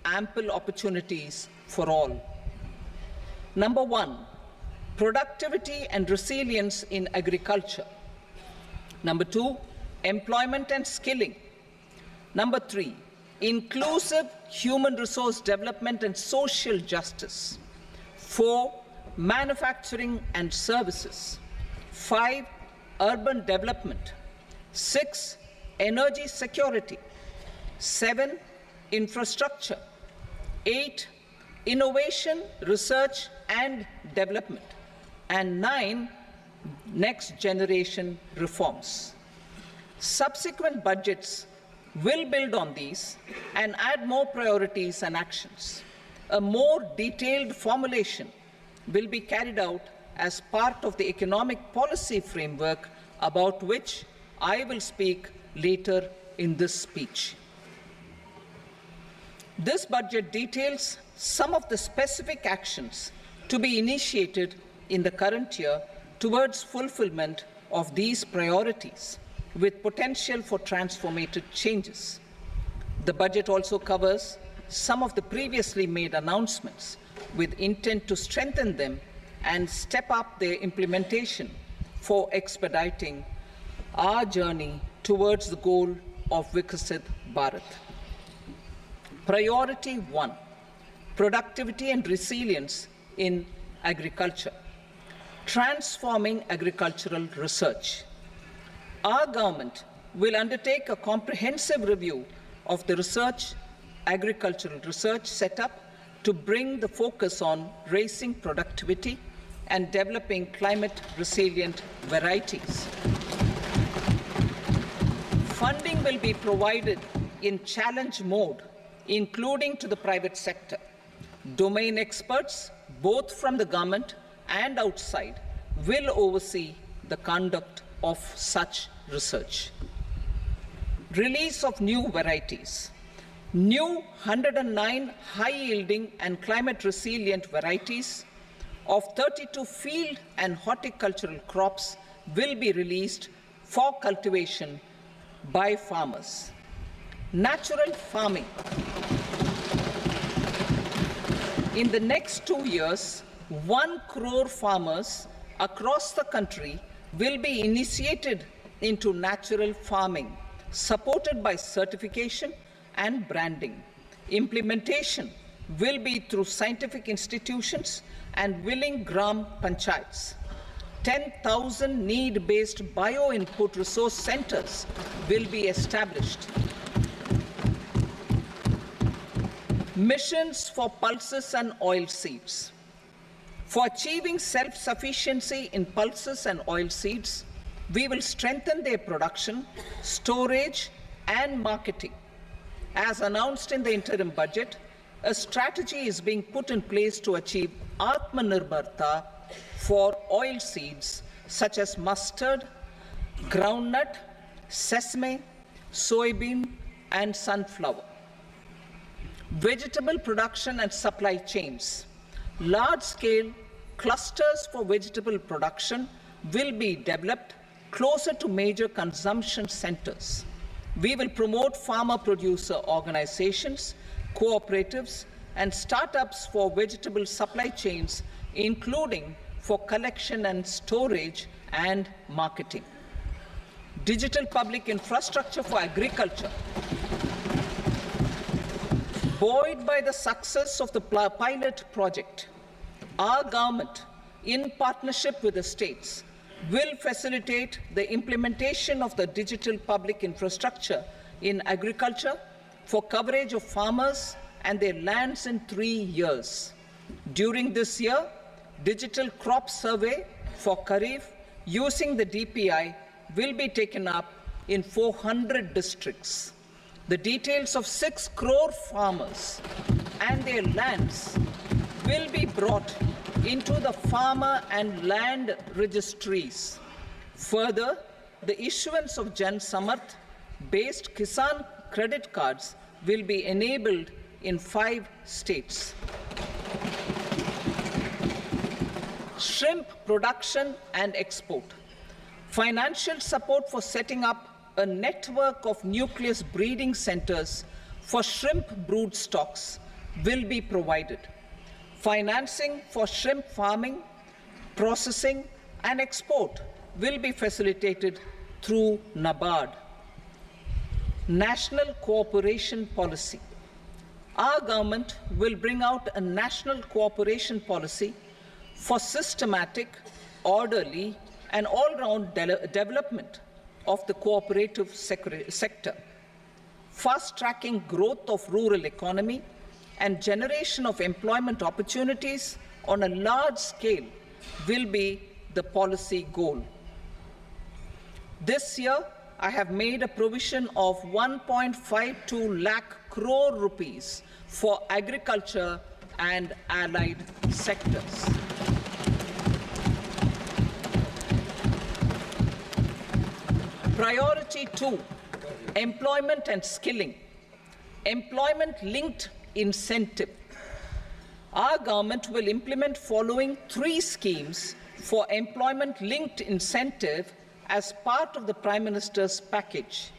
ample opportunities for all. Number one, productivity and resilience in agriculture. Number two, employment and skilling. Number three, inclusive human resource development and social justice. 4, manufacturing and services. 5, urban development. 6, energy security. 7, infrastructure. 8, innovation, research and development. And 9, next generation reforms. Subsequent budgets will build on these and add more priorities and actions. A more detailed formulation will be carried out as part of the economic policy framework about which I will speak later in this speech. This budget details some of the specific actions to be initiated in the current year towards fulfillment of these priorities, with potential for transformative changes. The budget also covers some of the previously made announcements with intent to strengthen them and step up their implementation for expediting our journey towards the goal of Vikasit Bharat. Priority 1, productivity and resilience in agriculture. Transforming agricultural research. Our government will undertake a comprehensive review of the agricultural research setup to bring the focus on raising productivity and developing climate-resilient varieties. Funding will be provided in challenge mode, including to the private sector. Domain experts, both from the government and outside, will oversee the conduct of such research. Release of new varieties. New 109 high-yielding and climate-resilient varieties of 32 field and horticultural crops will be released for cultivation by farmers. Natural farming. In the next 2 years, 1 crore farmers across the country will be initiated into natural farming, supported by certification and branding. Implementation will be through scientific institutions and willing gram panchayats. 10,000 need-based bio-input resource centers will be established. Missions for pulses and oil seeds. For achieving self-sufficiency in pulses and oil seeds, we will strengthen their production, storage, and marketing. As announced in the interim budget, a strategy is being put in place to achieve Atmanirbharta for oil seeds such as mustard, groundnut, sesame, soybean, and sunflower. Vegetable production and supply chains. Large-scale clusters for vegetable production will be developed closer to major consumption centers. We will promote farmer-producer organizations, cooperatives, and startups for vegetable supply chains, including for collection and storage and marketing. Digital public infrastructure for agriculture. Buoyed by the success of the pilot project, our government, in partnership with the states, will facilitate the implementation of the digital public infrastructure in agriculture for coverage of farmers and their lands in 3 years. During this year, digital crop survey for Kharif using the DPI will be taken up in 400 districts. The details of 6 crore farmers and their lands will be brought into the farmer and land registries. Further, the issuance of Jan Samarth-based Kisan credit cards will be enabled in 5 states. Shrimp production and export. Financial support for setting up a network of nucleus breeding centers for shrimp brood stocks will be provided. Financing for shrimp farming, processing, and export will be facilitated through NABARD. National Cooperation Policy. Our government will bring out a national cooperation policy for systematic, orderly, and all-round development of the cooperative sector, fast-tracking growth of rural economy and generation of employment opportunities on a large scale will be the policy goal. This year, I have made a provision of 1.52 lakh crore rupees for agriculture and allied sectors. Priority 2, employment and skilling. Employment-linked incentive. Our government will implement following 3 schemes for employment-linked incentive as part of the Prime Minister's package.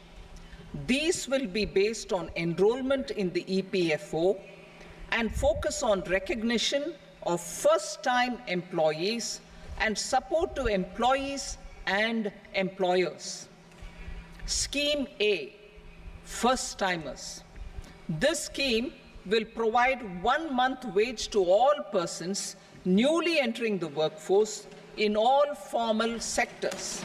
These will be based on enrollment in the EPFO and focus on recognition of first-time employees and support to employees and employers. Scheme A, first-timers. This scheme will provide 1 month wage to all persons newly entering the workforce in all formal sectors.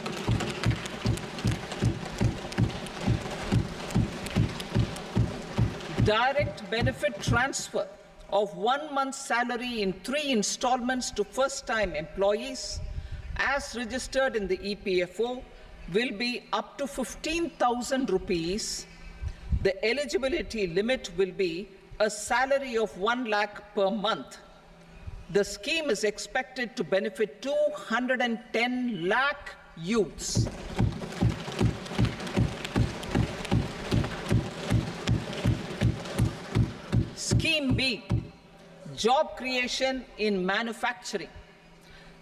Direct benefit transfer of 1 month's salary in 3 installments to first-time employees as registered in the EPFO will be up to 15,000 rupees. The eligibility limit will be a salary of 1 lakh per month. The scheme is expected to benefit 210 lakh youths. Scheme B, job creation in manufacturing.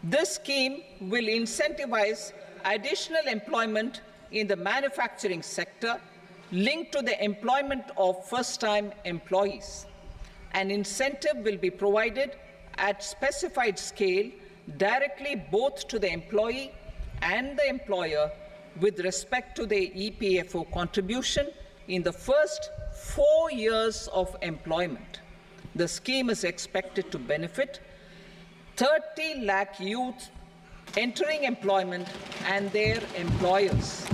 This scheme will incentivize additional employment in the manufacturing sector linked to the employment of first-time employees. An incentive will be provided at specified scale directly both to the employee and the employer with respect to the EPFO contribution in the first 4 years of employment. The scheme is expected to benefit 30 lakh youth entering employment and their employers.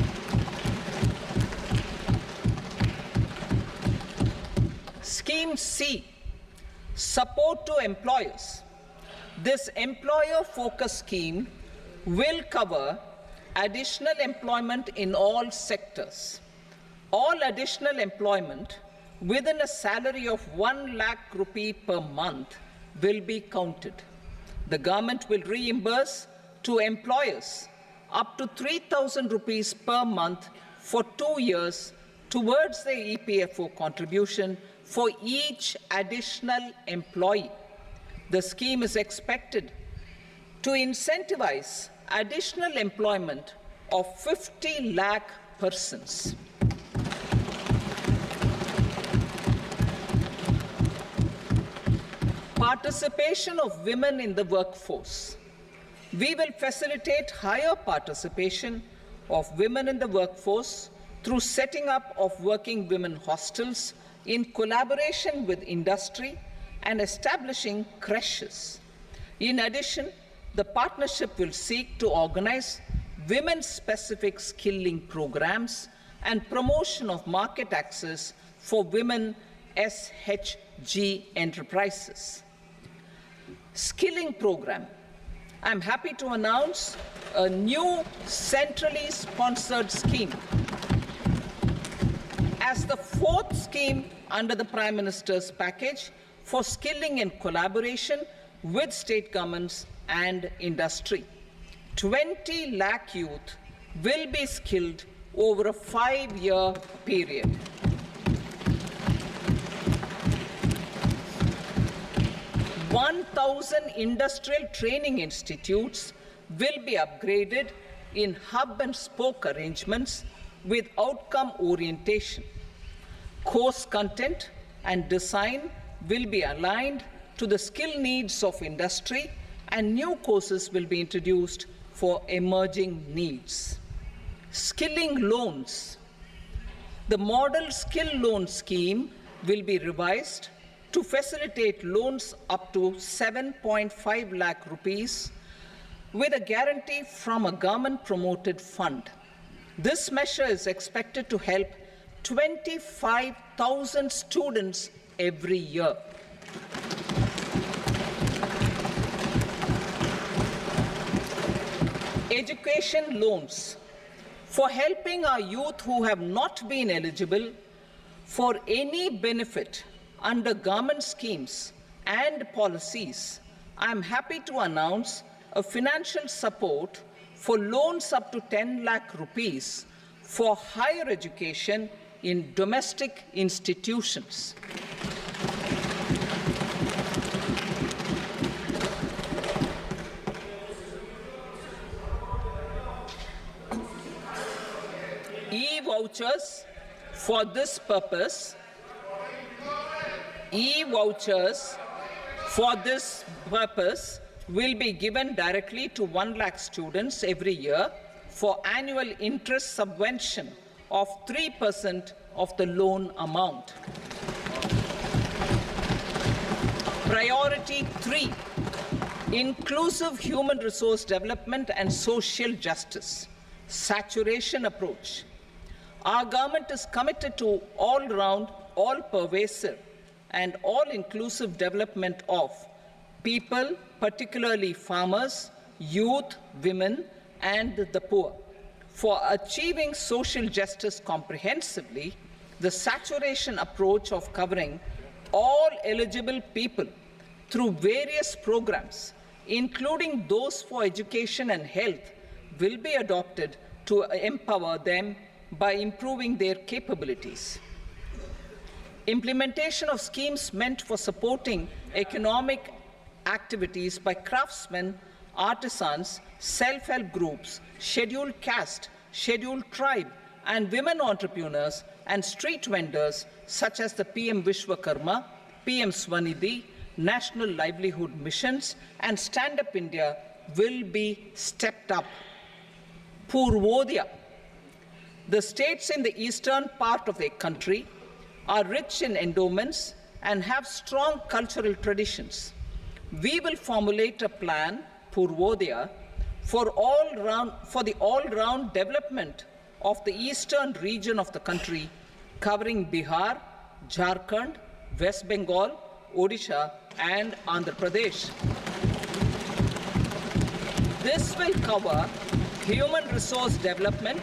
Scheme C, support to employers. This employer-focused scheme will cover additional employment in all sectors. All additional employment within a salary of 1 lakh rupee per month will be counted. The government will reimburse to employers up to 3,000 rupees per month for 2 years towards the EPFO contribution for each additional employee. The scheme is expected to incentivize additional employment of 50 lakh persons. Participation of women in the workforce. We will facilitate higher participation of women in the workforce through setting up of working women hostels in collaboration with industry and establishing creches. In addition, the partnership will seek to organize women-specific skilling programs and promotion of market access for women SHG enterprises. Skilling program. I'm happy to announce a new centrally sponsored scheme as the 4th scheme under the Prime Minister's package for skilling in collaboration with state governments and industry. 20 lakh youth will be skilled over a 5-year period. "1,000 industrial training institutes will be upgraded in hub and spoke arrangements with outcome orientation. Course content and design will be aligned to the skill needs of industry, and new courses will be introduced for emerging needs. Skilling loans. The model skill loan scheme will be revised to facilitate loans up to 7.5 lakh rupees with a guarantee from a government-promoted fund. This measure is expected to help 25,000 students every year. Education loans. For helping our youth who have not been eligible for any benefit under government schemes and policies, I am happy to announce a financial support for loans up to 10 lakh rupees for higher education in domestic institutions. E-vouchers for this purpose. E-vouchers for this purpose will be given directly to 1 lakh students every year for annual interest subvention of 3% of the loan amount. Priority 3, inclusive human resource development and social justice. Saturation approach. Our government is committed to all-round, all-pervasive, and all-inclusive development of people, particularly farmers, youth, women, and the poor. For achieving social justice comprehensively, the saturation approach of covering all eligible people through various programs, including those for education and health, will be adopted to empower them by improving their capabilities. Implementation of schemes meant for supporting economic activities by craftsmen, artisans, self-help groups, scheduled caste, scheduled tribe, and women entrepreneurs and street vendors such as the PM Vishwakarma, PM Swanidhi, National Livelihood Missions, and Stand Up India will be stepped up. Purvodaya. The states in the eastern part of the country are rich in endowments and have strong cultural traditions. We will formulate a plan, Purvodaya, for the all-round development of the eastern region of the country, covering Bihar, Jharkhand, West Bengal, Odisha, and Andhra Pradesh. This will cover human resource development,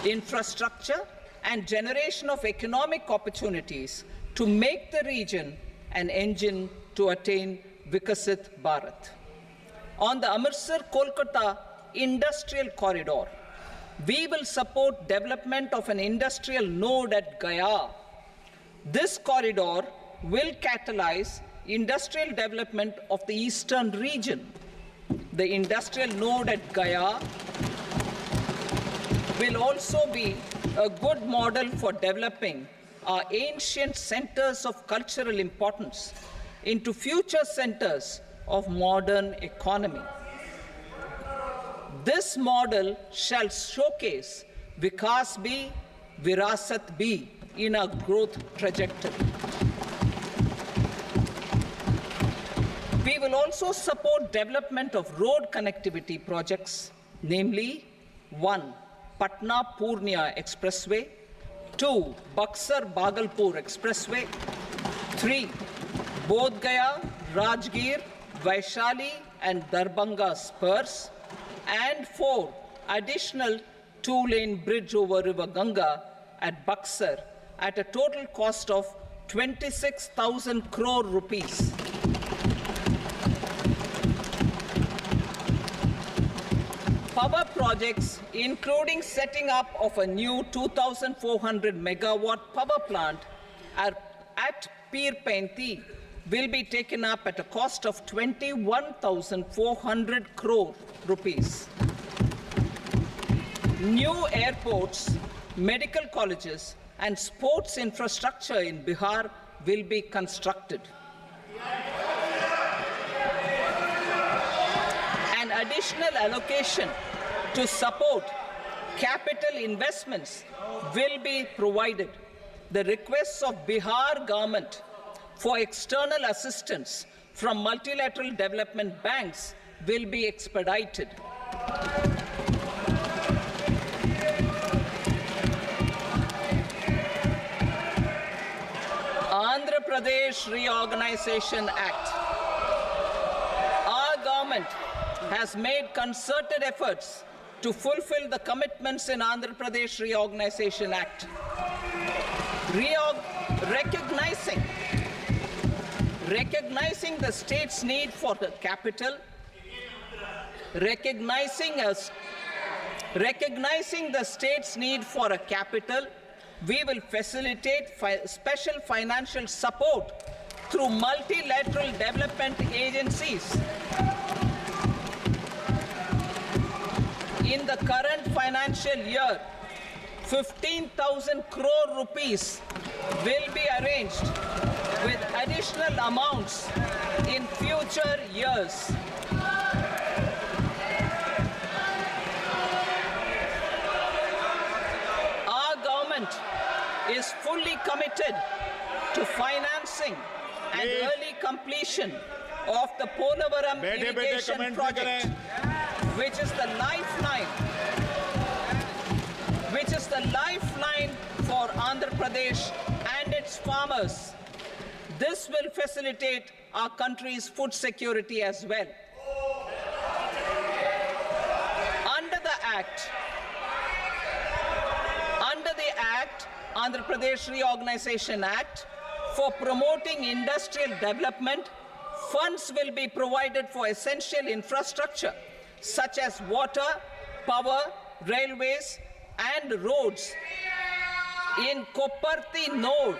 infrastructure, and generation of economic opportunities to make the region an engine to attain Vikasit Bharat. On the Amritsar-Kolkata industrial corridor, we will support development of an industrial node at Gaya. This corridor will catalyze industrial development of the eastern region. The industrial node at Gaya will also be a good model for developing our ancient centers of cultural importance into future centers of modern economy. This model shall showcase Vikas B, Virasat B in our growth trajectory. We will also support development of road connectivity projects, namely 1. Patna-Purnia Expressway, 2. Buxar-Bhagalpur Expressway, 3. Bodh Gaya, Rajgir, Vaishali and Darbhanga spurs, and 4. Additional 2-lane bridge over River Ganga at Buxar at a total cost of 26,000 crore rupees. Power projects, including setting up of a new 2,400 megawatt power plant at Peer Painti, will be taken up at a cost of 21,400 crore rupees. New airports, medical colleges, and sports infrastructure in Bihar will be constructed. An additional allocation to support capital investments will be provided. The requests of Bihar government for external assistance from multilateral development banks will be expedited. Andhra Pradesh Reorganization Act. Our government has made concerted efforts to fulfill the commitments in Andhra Pradesh Reorganization Act. Recognizing the state's need for the capital, recognizing the state's need for a capital, we will facilitate special financial support through multilateral development agencies. In the current financial year, 15,000 crore rupees will be arranged with additional amounts in future years. Our government is fully committed to financing and early completion of the Polavaram irrigation project, which is the lifeline for Andhra Pradesh and its farmers. This will facilitate our country's food security as well. Under the Act, Andhra Pradesh Reorganization Act, for promoting industrial development, funds will be provided for essential infrastructure such as water, power, railways, and roads in Kopparthi node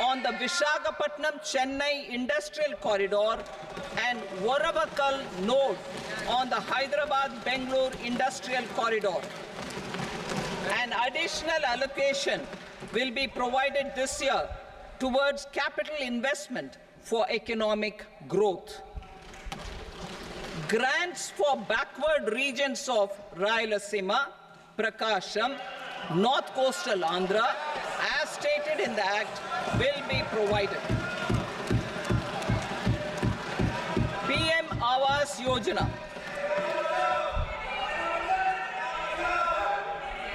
on the Visakhapatnam-Chennai Industrial Corridor and Varavakal node on the Hyderabad-Bengaluru Industrial Corridor. An additional allocation will be provided this year towards capital investment for economic growth. Grants for backward regions of Rayalaseema, Prakasham, North Coastal Andhra, as stated in the Act, will be provided. PM Awas Yojana.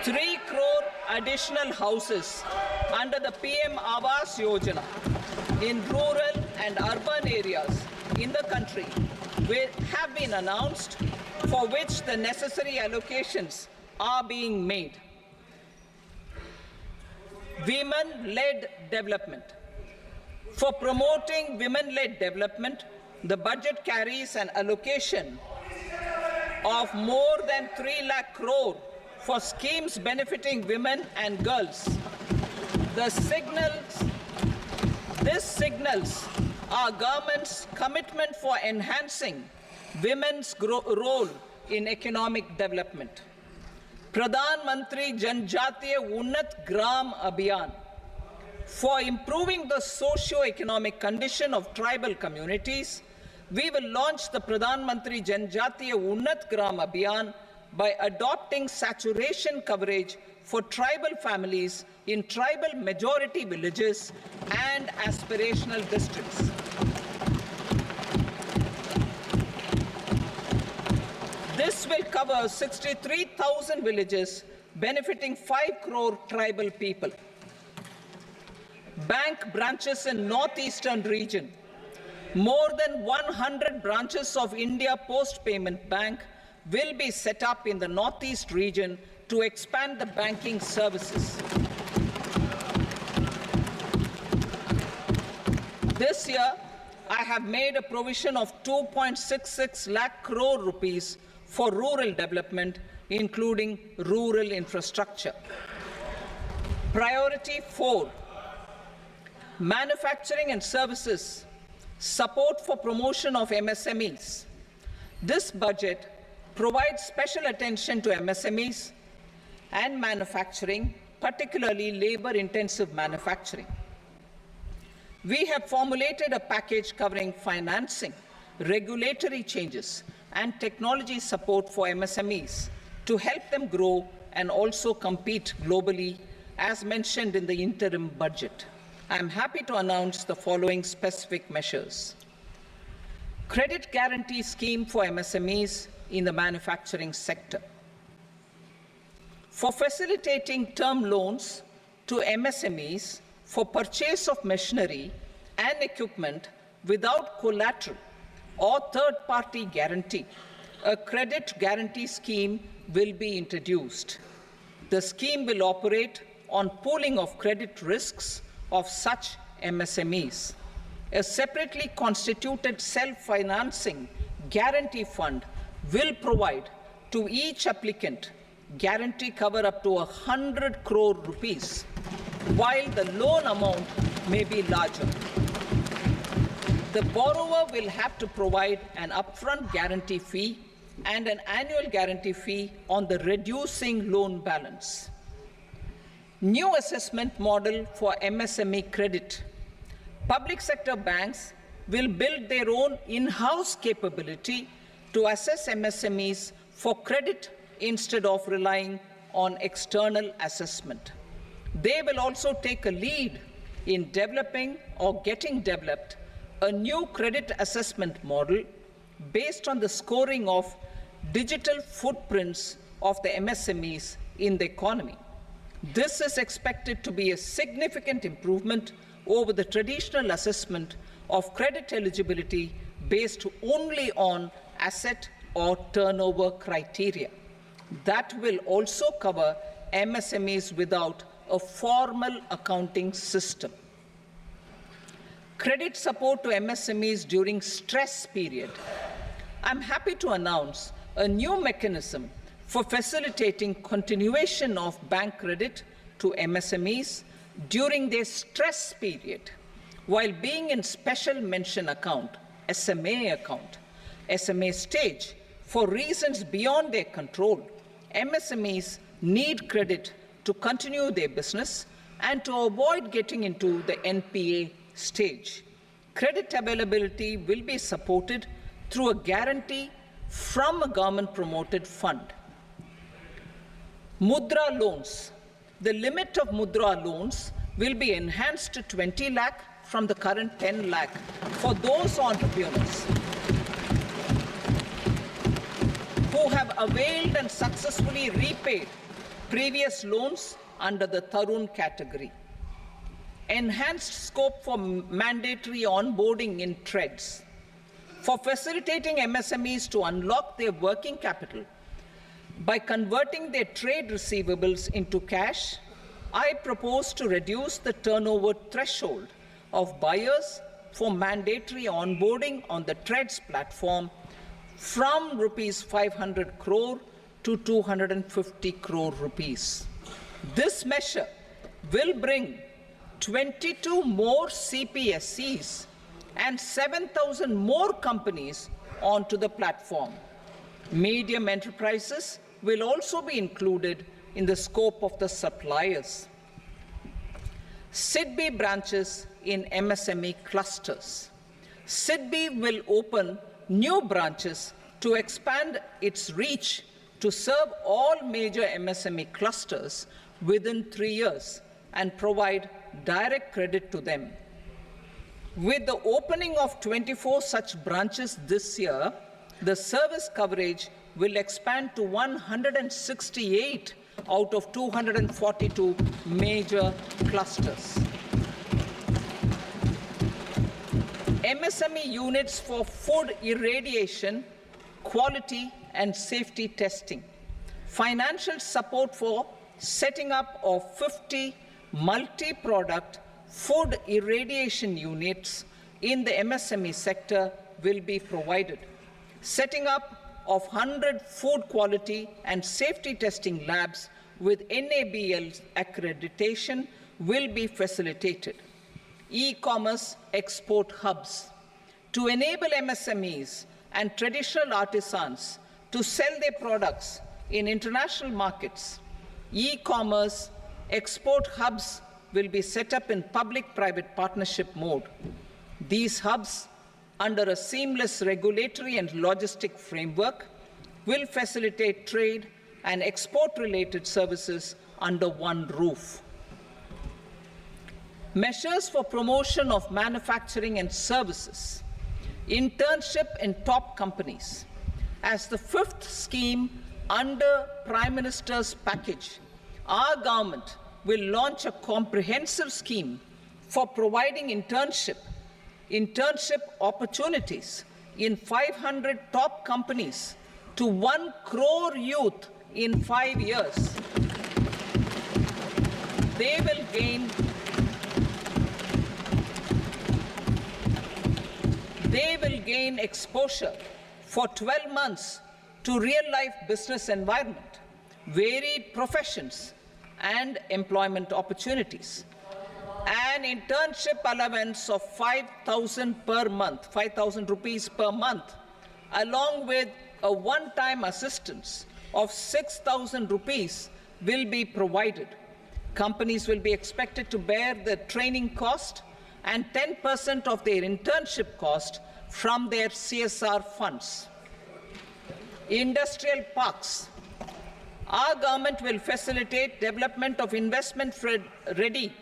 3 crore additional houses under the PM Awas Yojana in rural and urban areas in the country have been announced, for which the necessary allocations are being made. Women-led development. For promoting women-led development, the budget carries an allocation of more than 3 lakh crore for schemes benefiting women and girls. This signals our government's commitment for enhancing women's role in economic development. Pradhan Mantri Janjatiya Unnat Gram Abhiyan. For improving the socio-economic condition of tribal communities, we will launch the Pradhan Mantri Janjatiya Unnat Gram Abhiyan by adopting saturation coverage for tribal families in tribal majority villages and aspirational districts. This will cover 63,000 villages, benefiting 5 crore tribal people. Bank branches in northeastern region. More than 100 branches of India Post Payment Bank will be set up in the northeast region to expand the banking services. This year, I have made a provision of 2.66 lakh crore rupees for rural development, including rural infrastructure. Priority 4, manufacturing and services, support for promotion of MSMEs. This budget provides special attention to MSMEs and manufacturing particularly labor-intensive manufacturing. We have formulated a package covering financing, regulatory changes, and technology support for MSMEs to help them grow and also compete globally, as mentioned in the interim budget. I am happy to announce the following specific measures. Credit guarantee scheme for MSMEs in the manufacturing sector. For facilitating term loans to MSMEs for purchase of machinery and equipment without collateral or third-party guarantee, a credit guarantee scheme will be introduced. The scheme will operate on pooling of credit risks of such MSMEs. A separately constituted self-financing guarantee fund will provide to each applicant guarantee cover up to 100 crore rupees, while the loan amount may be larger. The borrower will have to provide an upfront guarantee fee and an annual guarantee fee on the reducing loan balance. New assessment model for MSME credit. Public sector banks will build their own in-house capability to assess MSMEs for credit instead of relying on external assessment. They will also take a lead in developing or getting developed a new credit assessment model based on the scoring of digital footprints of the MSMEs in the economy. This is expected to be a significant improvement over the traditional assessment of credit eligibility based only on asset or turnover criteria. That will also cover MSMEs without a formal accounting system. Credit support to MSMEs during stress period. I'm happy to announce a new mechanism for facilitating continuation of bank credit to MSMEs during their stress period while being in special mention account, SMA stage, for reasons beyond their control. MSMEs need credit to continue their business and to avoid getting into the NPA stage. Credit availability will be supported through a guarantee from a government-promoted fund. Mudra loans. The limit of Mudra loans will be enhanced to 20 lakh from the current 10 lakh for those entrepreneurs who have availed and successfully repaid previous loans under the Tarun category. Enhanced scope for mandatory onboarding in trades. For facilitating MSMEs to unlock their working capital by converting their trade receivables into cash, I propose to reduce the turnover threshold of buyers for mandatory onboarding on the Trades platform from rupees 500 crore to 250 crore rupees. This measure will bring 22 more CPSCs and 7,000 more companies onto the platform. Medium enterprises will also be included in the scope of the suppliers. SIDBI branches in MSME clusters. SIDBI will open new branches to expand its reach to serve all major MSME clusters within 3 years and provide direct credit to them. With the opening of 24 such branches this year, the service coverage will expand to 168 out of 242 major clusters. MSME units for food irradiation, quality and safety testing. Financial support for setting up of 50 multi-product food irradiation units in the MSME sector will be provided. Setting up of 100 food quality and safety testing labs with NABL accreditation will be facilitated. E-commerce export hubs to enable MSMEs and traditional artisans to sell their products in international markets. E-commerce export hubs will be set up in public-private partnership mode. These hubs, under a seamless regulatory and logistic framework, will facilitate trade and export-related services under one roof. Measures for promotion of manufacturing and services. Internship in top companies. As the fifth scheme under Prime Minister's package, our government will launch a comprehensive scheme for providing internship opportunities in 500 top companies to 1 crore youth in 5 years. They will gain exposure for 12 months to real-life business environment, varied professions, and employment opportunities. An internship allowance of 5,000 per month, 5,000 rupees per month, along with a one-time assistance of 6,000 rupees will be provided. Companies will be expected to bear the training cost and 10% of their internship cost from their CSR funds. Industrial parks. Our government will facilitate development of investment-ready,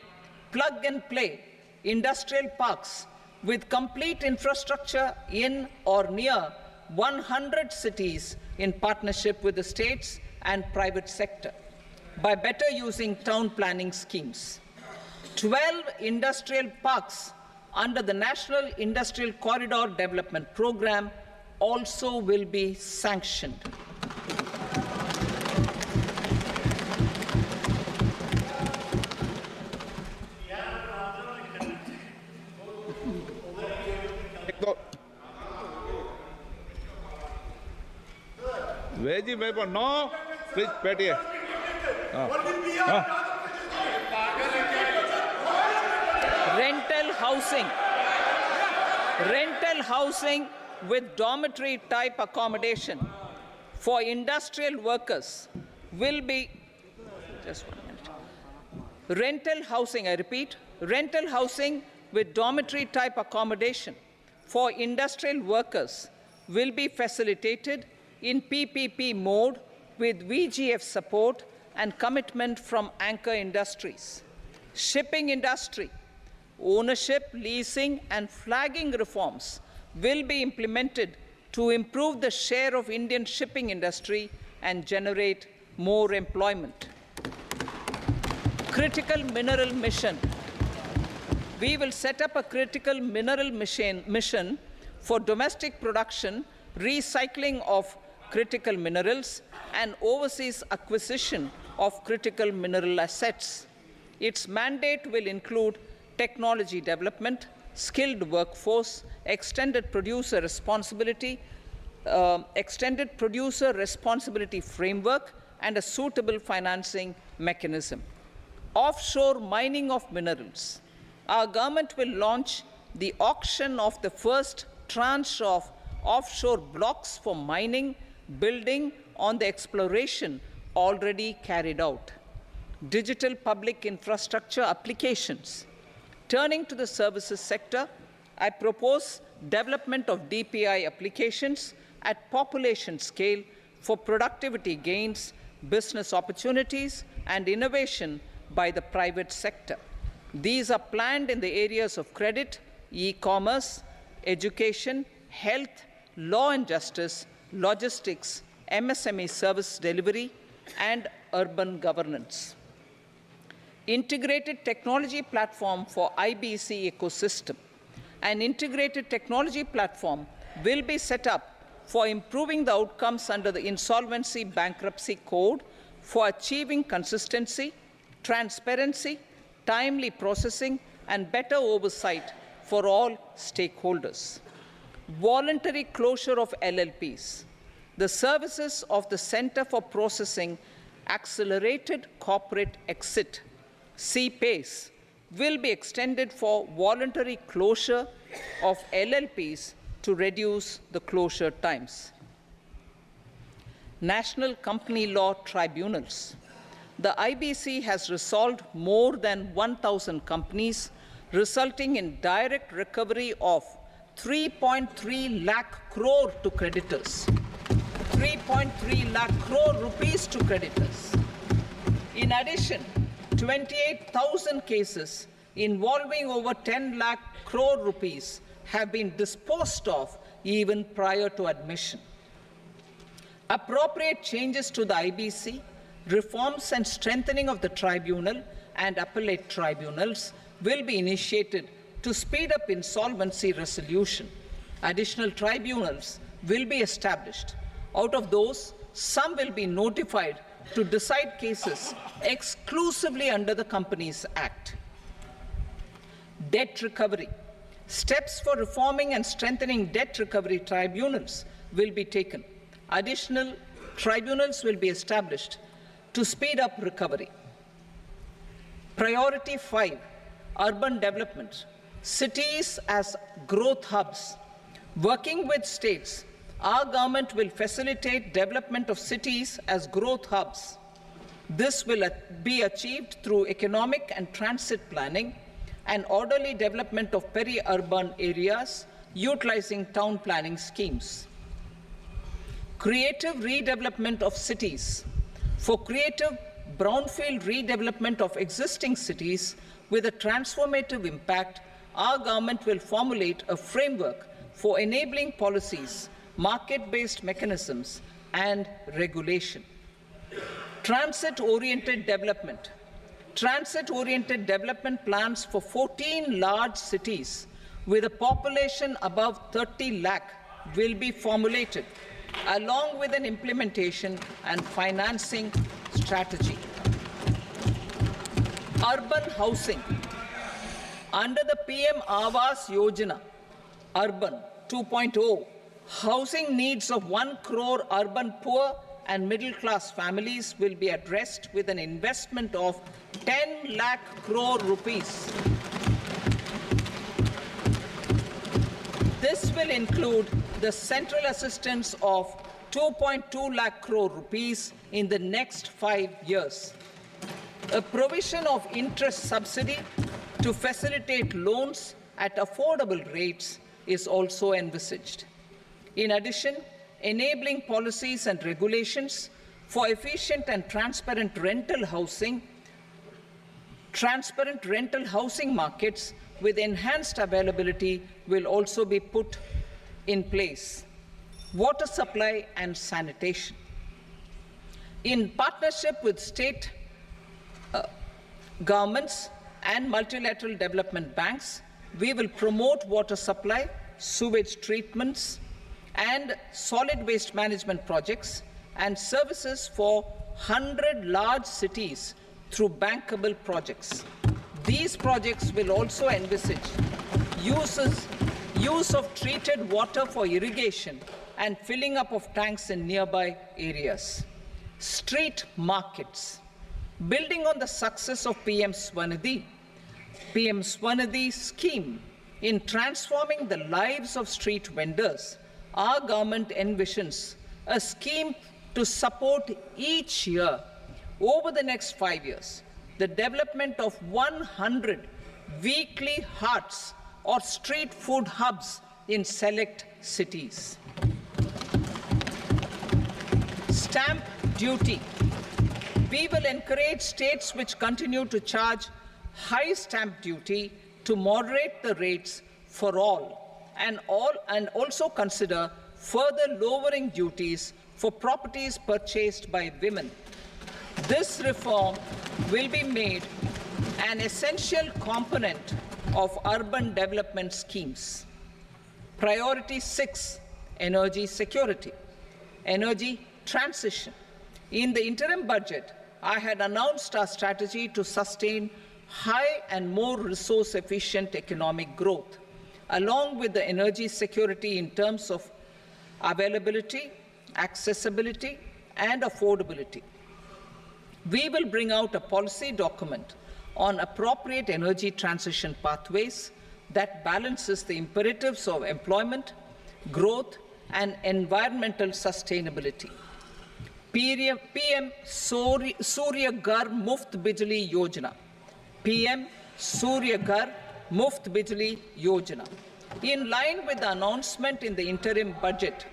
plug-and-play industrial parks with complete infrastructure in or near 100 cities in partnership with the states and private sector by better using town planning schemes. 12 industrial parks under the National Industrial Corridor Development Program also will be sanctioned. Veggie paper, no. Please, Petty. Rental housing with dormitory type accommodation for industrial workers will be, just 1 minute. Rental housing, I repeat, rental housing with dormitory type accommodation for industrial workers will be facilitated in PPP mode with VGF support and commitment from anchor industries. Shipping industry, ownership, leasing, and flagging reforms will be implemented to improve the share of Indian shipping industry and generate more employment. Critical mineral mission. We will set up a critical mineral mission for domestic production, recycling of critical minerals, and overseas acquisition of critical mineral assets. Its mandate will include technology development, skilled workforce, extended producer responsibility framework, and a suitable financing mechanism. Offshore mining of minerals. Our government will launch the auction of the first tranche of offshore blocks for mining, building on the exploration already carried out. Digital public infrastructure applications. Turning to the services sector, I propose development of DPI applications at population scale for productivity gains, business opportunities, and innovation by the private sector. These are planned in the areas of credit, e-commerce, education, health, law and justice, logistics, MSME service delivery, and urban governance. Integrated technology platform for IBC ecosystem. An integrated technology platform will be set up for improving the outcomes under the Insolvency Bankruptcy Code for achieving consistency, transparency, timely processing, and better oversight for all stakeholders. Voluntary closure of LLPs. The services of the Center for Processing Accelerated Corporate Exit, CPACE, will be extended for voluntary closure of LLPs to reduce the closure times. National Company Law Tribunals. the IBC has resolved more than 1,000 companies, resulting in direct recovery of 3.3 lakh crore to creditors. 3.3 lakh crore rupees to creditors. In addition, 28,000 cases involving over 10 lakh crore rupees have been disposed of even prior to admission. Appropriate changes to the IBC, reforms and strengthening of the tribunal and appellate tribunals will be initiated to speed up insolvency resolution. Additional tribunals will be established. Out of those, some will be notified to decide cases exclusively under the Companies Act. Debt recovery. Steps for reforming and strengthening debt recovery tribunals will be taken. Additional tribunals will be established to speed up recovery. Priority 5, urban development. Cities as growth hubs. Working with states, our government will facilitate development of cities as growth hubs. This will be achieved through economic and transit planning and orderly development of peri-urban areas utilizing town planning schemes. Creative redevelopment of cities. For creative brownfield redevelopment of existing cities with a transformative impact, our government will formulate a framework for enabling policies, market-based mechanisms, and regulation. Transit-oriented development. Transit-oriented development plans for 14 large cities with a population above 30 lakh will be formulated, along with an implementation and financing strategy. Urban housing. Under the PM Awas Yojana, Urban 2.0, housing needs of 1 crore urban poor and middle-class families will be addressed with an investment of 10 lakh crore rupees. This will include the central assistance of 2.2 lakh crore rupees in the next 5 years. A provision of interest subsidy to facilitate loans at affordable rates is also envisaged. In addition, enabling policies and regulations for efficient and transparent rental housing markets with enhanced availability will also be put in place. Water supply and sanitation. In partnership with state governments and multilateral development banks, we will promote water supply, sewage treatments, and solid waste management projects and services for 100 large cities through bankable projects. These projects will also envisage use of treated water for irrigation and filling up of tanks in nearby areas. Street markets. Building on the success of PM Swanidhi scheme in transforming the lives of street vendors, our government envisions a scheme to support each year over the next 5 years the development of 100 weekly hearts or street food hubs in select cities. Stamp duty. We will encourage states which continue to charge high stamp duty to moderate the rates for all and also consider further lowering duties for properties purchased by women. This reform will be made an essential component of urban development schemes. Priority 6, energy security, energy transition. In the interim budget, I had announced our strategy to sustain high and more resource-efficient economic growth, along with the energy security in terms of availability, accessibility, and affordability. We will bring out a policy document on appropriate energy transition pathways that balances the imperatives of employment, growth, and environmental sustainability. PM Surya Ghar Muft Bijli Yojana. PM Surya Ghar Muft Bijli Yojana. In line with the announcement in the interim budget,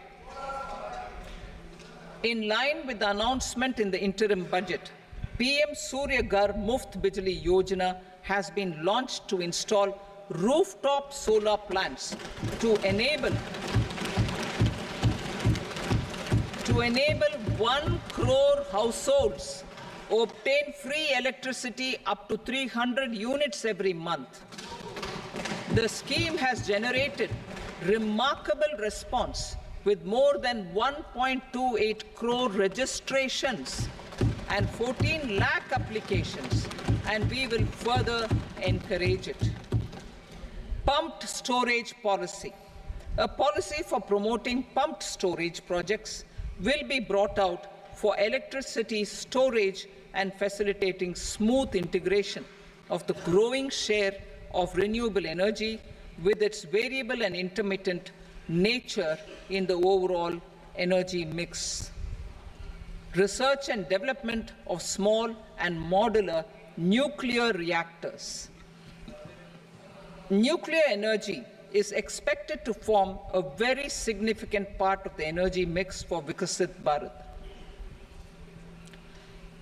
PM Surya Ghar Muft Bijli Yojana has been launched to install rooftop solar plants to enable 1 crore households obtain free electricity up to 300 units every month. The scheme has generated remarkable response with more than 1.28 crore registrations and 14 lakh applications, and we will further encourage it. Pumped storage policy. A policy for promoting pumped storage projects will be brought out for electricity storage and facilitating smooth integration of the growing share of renewable energy with its variable and intermittent nature in the overall energy mix. Research and development of small and modular nuclear reactors. Nuclear energy is expected to form a very significant part of the energy mix for Vikasit Bharat.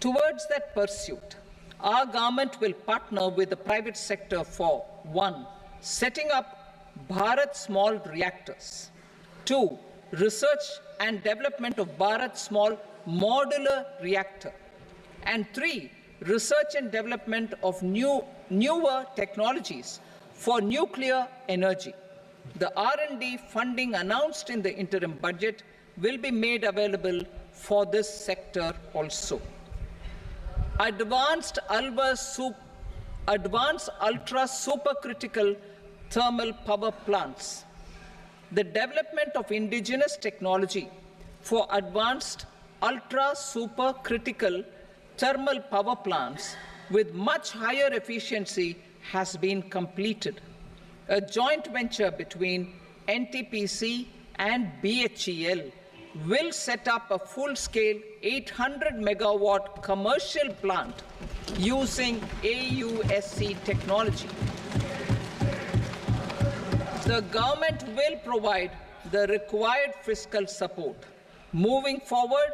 Towards that pursuit, our government will partner with the private sector for 1. Setting up Bharat Small Reactors, 2. Research and development of Bharat Small Modular Reactor, and 3. Research and development of newer technologies for nuclear energy. The R&D funding announced in the interim budget will be made available for this sector also. Advanced ultra supercritical thermal power plants. The development of indigenous technology for advanced ultra supercritical thermal power plants with much higher efficiency has been completed. A joint venture between NTPC and BHEL will set up a full-scale 800 megawatt commercial plant using AUSC technology. The government will provide the required fiscal support. Moving forward,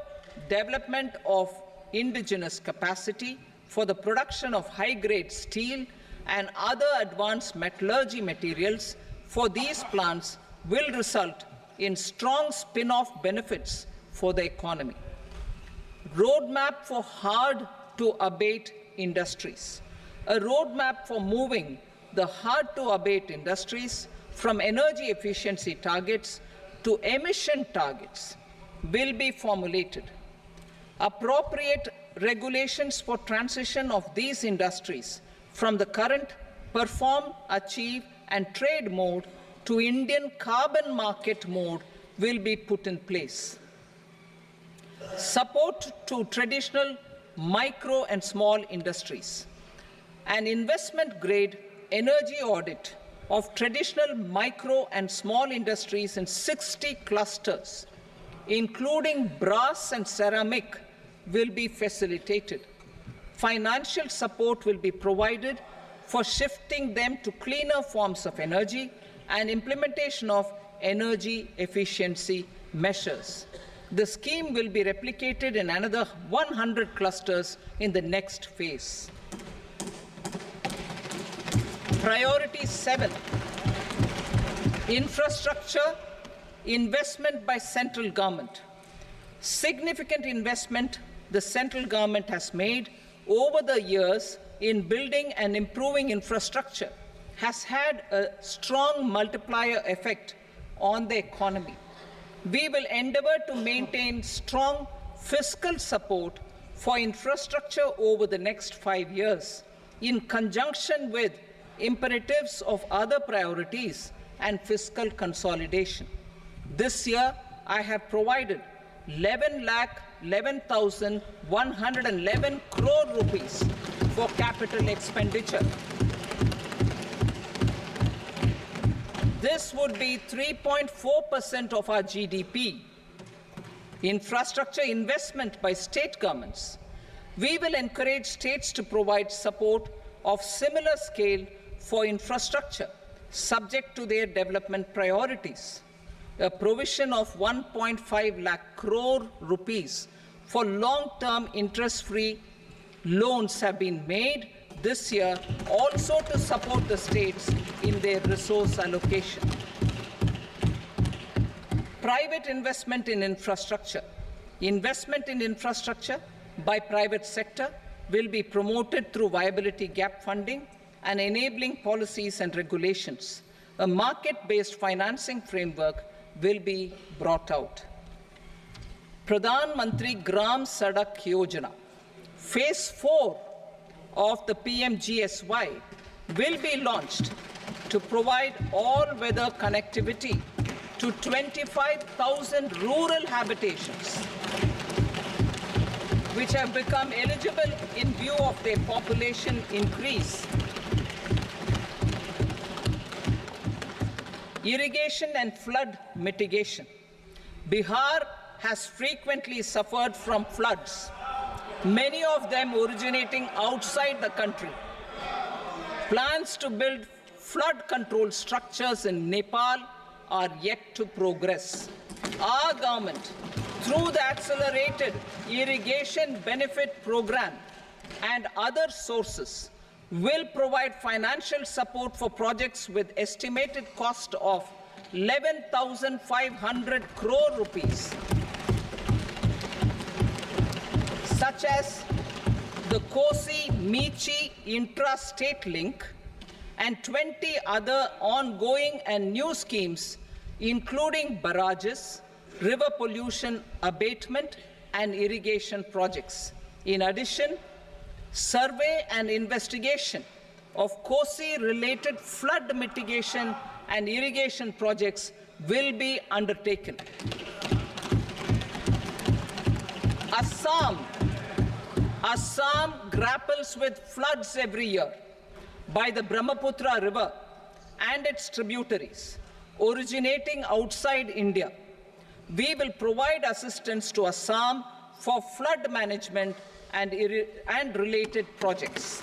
development of indigenous capacity for the production of high-grade steel and other advanced metallurgy materials for these plants will result in strong spin-off benefits for the economy. Roadmap for hard-to-abate industries. A roadmap for moving the hard-to-abate industries from energy efficiency targets to emission targets will be formulated. Appropriate regulations for transition of these industries from the current perform, achieve, and trade mode to Indian carbon market mode will be put in place. Support to traditional micro and small industries. An investment-grade energy audit of traditional micro and small industries in 60 clusters, including brass and ceramic, will be facilitated. Financial support will be provided for shifting them to cleaner forms of energy and implementation of energy efficiency measures. The scheme will be replicated in another 100 clusters in the next phase. Priority 7, infrastructure investment by central government. Significant investment the central government has made over the years in building and improving infrastructure has had a strong multiplier effect on the economy. We will endeavor to maintain strong fiscal support for infrastructure over the next 5 years in conjunction with imperatives of other priorities and fiscal consolidation. This year, I have provided 11,11,111 crore rupees for capital expenditure. This would be 3.4% of our GDP. infrastructure investment by state governments. We will encourage states to provide support of similar scale for infrastructure, subject to their development priorities. A provision of 1.5 lakh crore rupees for long-term interest-free loans have been made this year also to support the states in their resource allocation. Private investment in infrastructure. Investment in infrastructure by private sector will be promoted through viability gap funding and enabling policies and regulations. A market-based financing framework will be brought out. Pradhan Mantri Gram Sadak Yojana, Phase 4 of the PMGSY will be launched to provide all-weather connectivity to 25,000 rural habitations, which have become eligible in view of their population increase. Irrigation and flood mitigation. Bihar has frequently suffered from floods, many of them originating outside the country. Plans to build flood control structures in Nepal are yet to progress. Our government, through the Accelerated Irrigation Benefit Program and other sources, will provide financial support for projects with estimated cost of 11,500 crore rupees, such as the Kosi-Michi intra-state link and 20 other ongoing and new schemes, including barrages, river pollution abatement, and irrigation projects. In addition, survey and investigation of Kosi-related flood mitigation and irrigation projects will be undertaken. Assam grapples with floods every year by the Brahmaputra River and its tributaries originating outside India. We will provide assistance to Assam for flood management and related projects.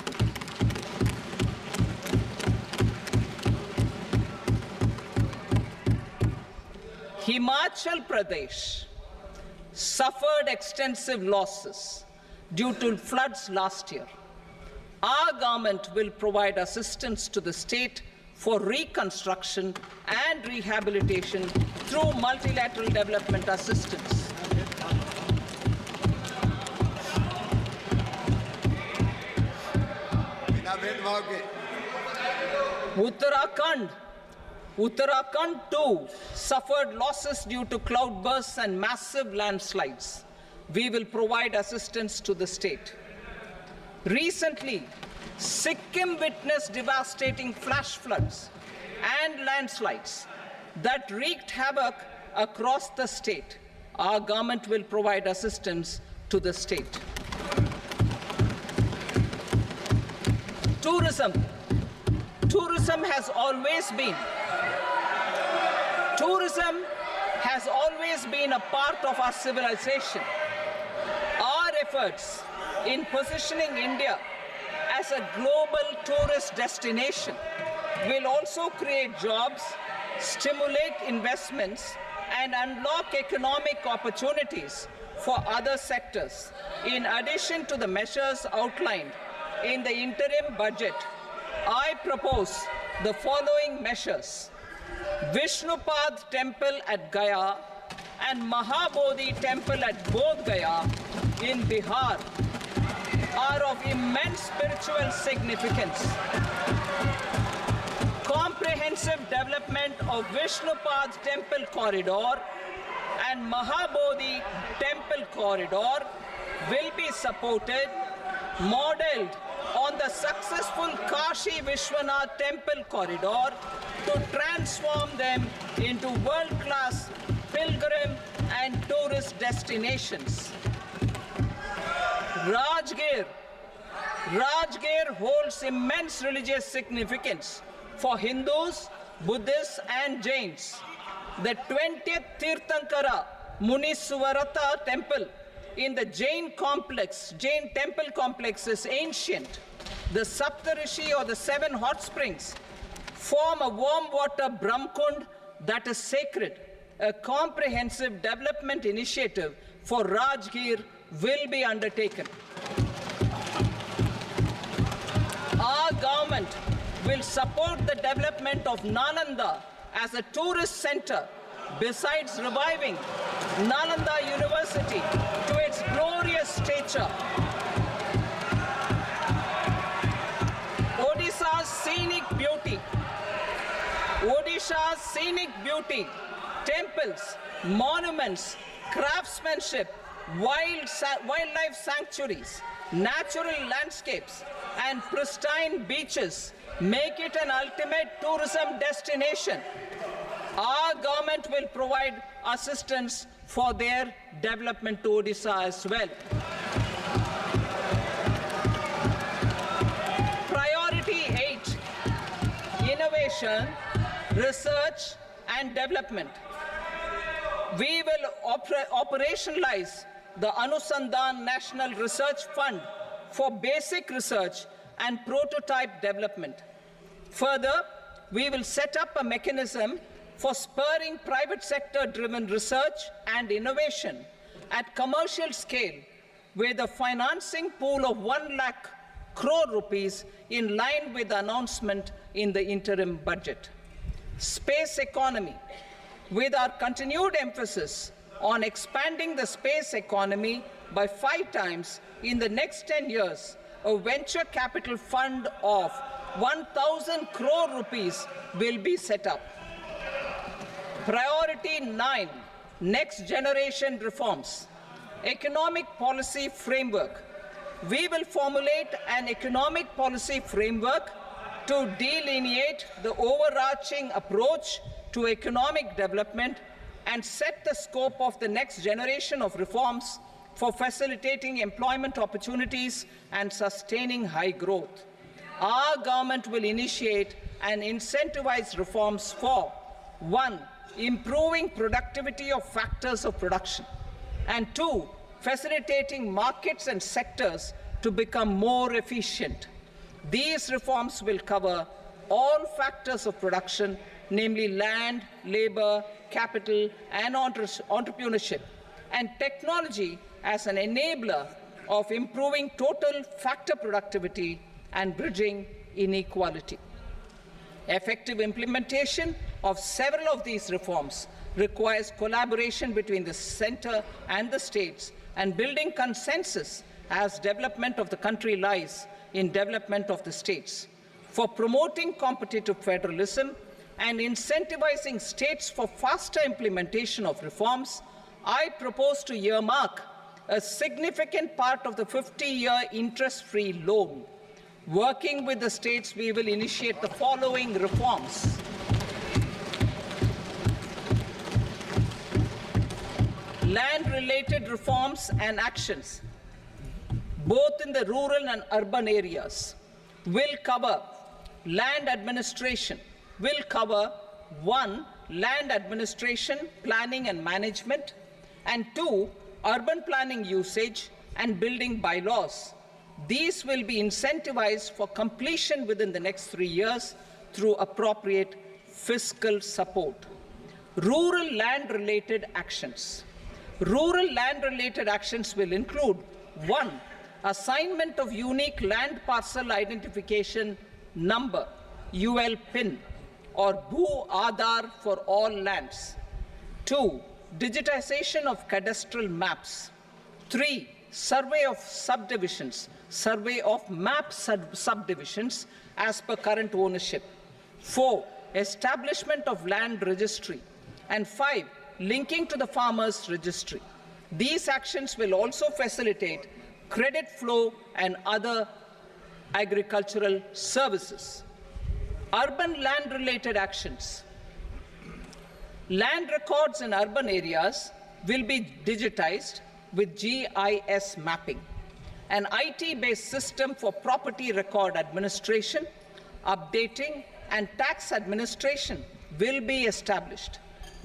Himachal Pradesh suffered extensive losses due to floods last year. Our government will provide assistance to the state for reconstruction and rehabilitation through multilateral development assistance. Uttarakhand too suffered losses due to cloudbursts and massive landslides. We will provide assistance to the state. Recently, Sikkim witnessed devastating flash floods and landslides that wreaked havoc across the state. Our government will provide assistance to the state. Tourism. Tourism has always been a part of our civilization. Our efforts in positioning India as a global tourist destination will also create jobs, stimulate investments, and unlock economic opportunities for other sectors. In addition to the measures outlined in the interim budget, I propose the following measures. Vishnupad Temple at Gaya and Mahabodhi Temple at Bodh Gaya in Bihar are of immense spiritual significance. Comprehensive development of Vishnupad Temple Corridor and Mahabodhi Temple Corridor will be supported, modeled on the successful Kashi Vishwanath Temple Corridor to transform them into world-class pilgrim and tourist destinations. Rajgir holds immense religious significance for Hindus, Buddhists, and Jains. The 20th Tirthankara Muniswarata temple in the Jain temple complex is ancient. The Saptarishi or the 7 hot springs form a warm water Brahmkund that is sacred. A comprehensive development initiative for Rajgir will be undertaken. Our government will support the development of Nalanda as a tourist center, besides reviving Nalanda University to its glorious stature. Odisha's scenic beauty, temples, monuments, craftsmanship, wildlife sanctuaries, natural landscapes, and pristine beaches make it an ultimate tourism destination. Our government will provide assistance for their development to Odisha as well. Priority 8, innovation, research and development. We will operationalize the Anusandhan National Research Fund for basic research and prototype development. Further, we will set up a mechanism for spurring private sector-driven research and innovation at commercial scale with a financing pool of 1 lakh crore rupees in line with the announcement in the interim budget. Space economy. With our continued emphasis on expanding the space economy by 5 times in the next 10 years, a venture capital fund of 1,000 crore rupees will be set up. Priority 9, next generation reforms. Economic policy framework. We will formulate an economic policy framework to delineate the overarching approach to economic development and set the scope of the next generation of reforms for facilitating employment opportunities and sustaining high growth. Our government will initiate and incentivize reforms for 1. Improving productivity of factors of production, and 2. Facilitating markets and sectors to become more efficient. These reforms will cover all factors of production, namely land, labor, capital, and entrepreneurship, and technology as an enabler of improving total factor productivity and bridging inequality. Effective implementation of several of these reforms requires collaboration between the center and the states and building consensus as development of the country lies in development of the states. For promoting competitive federalism and incentivizing states for faster implementation of reforms, I propose to earmark a significant part of the 50-year interest-free loan. Working with the states, we will initiate the following reforms. Land-related reforms and actions, both in the rural and urban areas, will cover land administration, will cover 1. Land administration, planning and management, and 2. Urban planning usage and building bylaws. These will be incentivized for completion within the next 3 years through appropriate fiscal support. Rural land-related actions. Rural land-related actions will include 1. Assignment of unique land parcel identification number, UL PIN, or Bhu Aadhaar for all lands. 2. Digitization of cadastral maps. 3. Survey of subdivisions, survey of map subdivisions as per current ownership. 4. Establishment of land registry. And 5. Linking to the farmers registry. These actions will also facilitate credit flow and other agricultural services. Urban land-related actions. Land records in urban areas will be digitized with GIS mapping. An IT-based system for property record administration, updating, and tax administration will be established.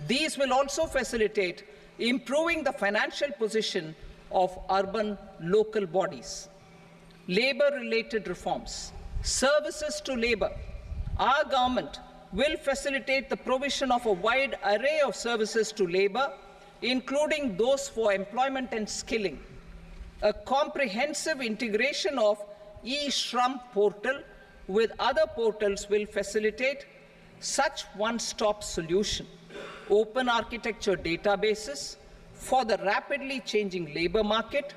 These will also facilitate improving the financial position of urban local bodies. Labor-related reforms, services to labor. Our government will facilitate the provision of a wide array of services to labor, including those for employment and skilling. A comprehensive integration of e-Shram portal with other portals will facilitate such one-stop solution. Open architecture databases for the rapidly changing labor market,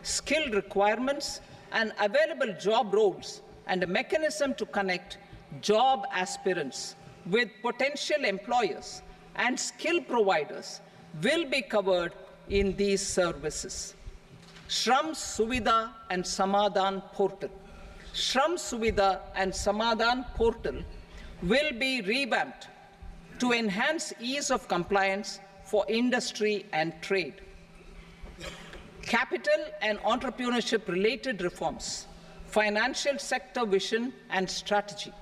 skill requirements, and available job roles, and a mechanism to connect job aspirants with potential employers and skill providers will be covered in these services. Shram Suvidha and Samadhan portal. Shram Suvidha and Samadhan portal will be revamped to enhance ease of compliance for industry and trade. Capital and entrepreneurship related reforms, financial sector vision and strategy.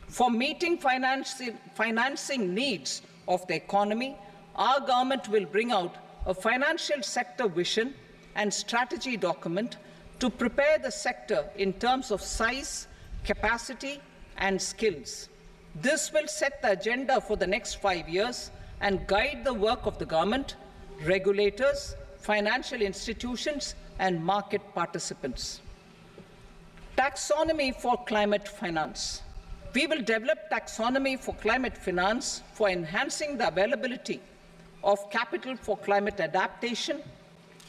For meeting financing needs of the economy, our government will bring out a financial sector vision and strategy document to prepare the sector in terms of size, capacity, and skills. This will set the agenda for the next 5 years and guide the work of the government, regulators, financial institutions, and market participants. Taxonomy for climate finance. We will develop taxonomy for climate finance for enhancing the availability of capital for climate adaptation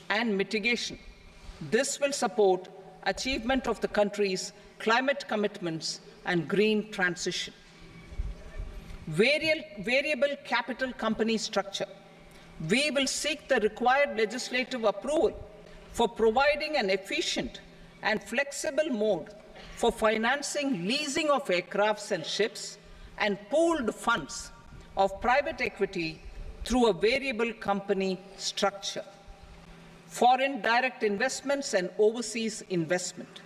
and mitigation. This will support achievement of the country's climate commitments and green transition. Variable capital company structure. We will seek the required legislative approval for providing an efficient and flexible mode for financing leasing of aircrafts and ships and pooled funds of private equity through a variable company structure. Foreign direct investments and overseas investment.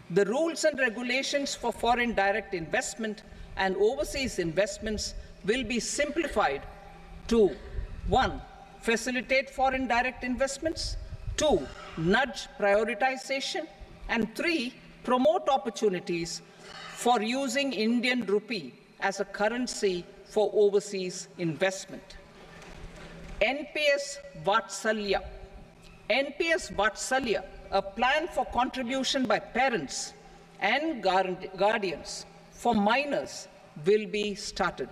The rules and regulations for foreign direct investment and overseas investments will be simplified to 1. Facilitate foreign direct investments, 2. Nudge prioritization, and 3. Promote opportunities for using Indian rupee as a currency for overseas investment. NPS Vatsalya. NPS Vatsalya, a plan for contribution by parents and guardians for minors, will be started.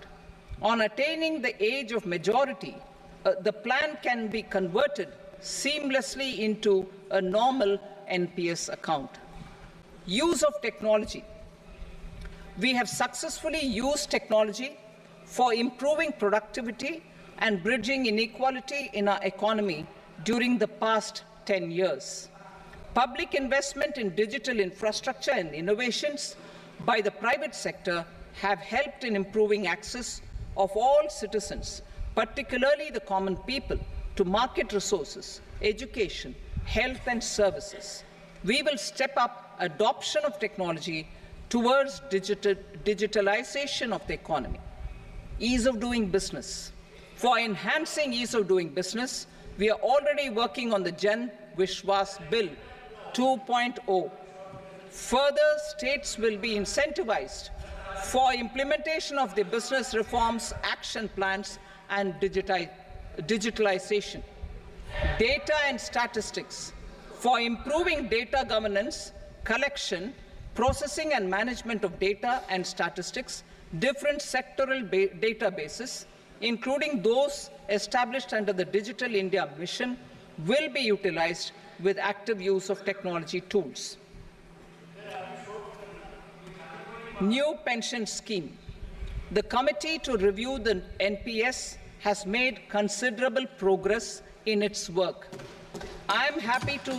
On attaining the age of majority, the plan can be converted seamlessly into a normal NPS account. Use of technology. We have successfully used technology for improving productivity and bridging inequality in our economy during the past 10 years. Public investment in digital infrastructure and innovations by the private sector have helped in improving access of all citizens, particularly the common people, to market resources, education, health and services. We will step up adoption of technology towards digitalization of the economy. Ease of doing business. For enhancing ease of doing business, we are already working on the Jan Vishwas Bill 2.0. Further, states will be incentivized for implementation of the business reforms, action plans, and digitalization. Data and statistics. For improving data governance, collection, processing and management of data and statistics, different sectoral databases, including those established under the Digital India Mission, will be utilized with active use of technology tools. New pension scheme. The committee to review the NPS has made considerable progress in its work. I'm happy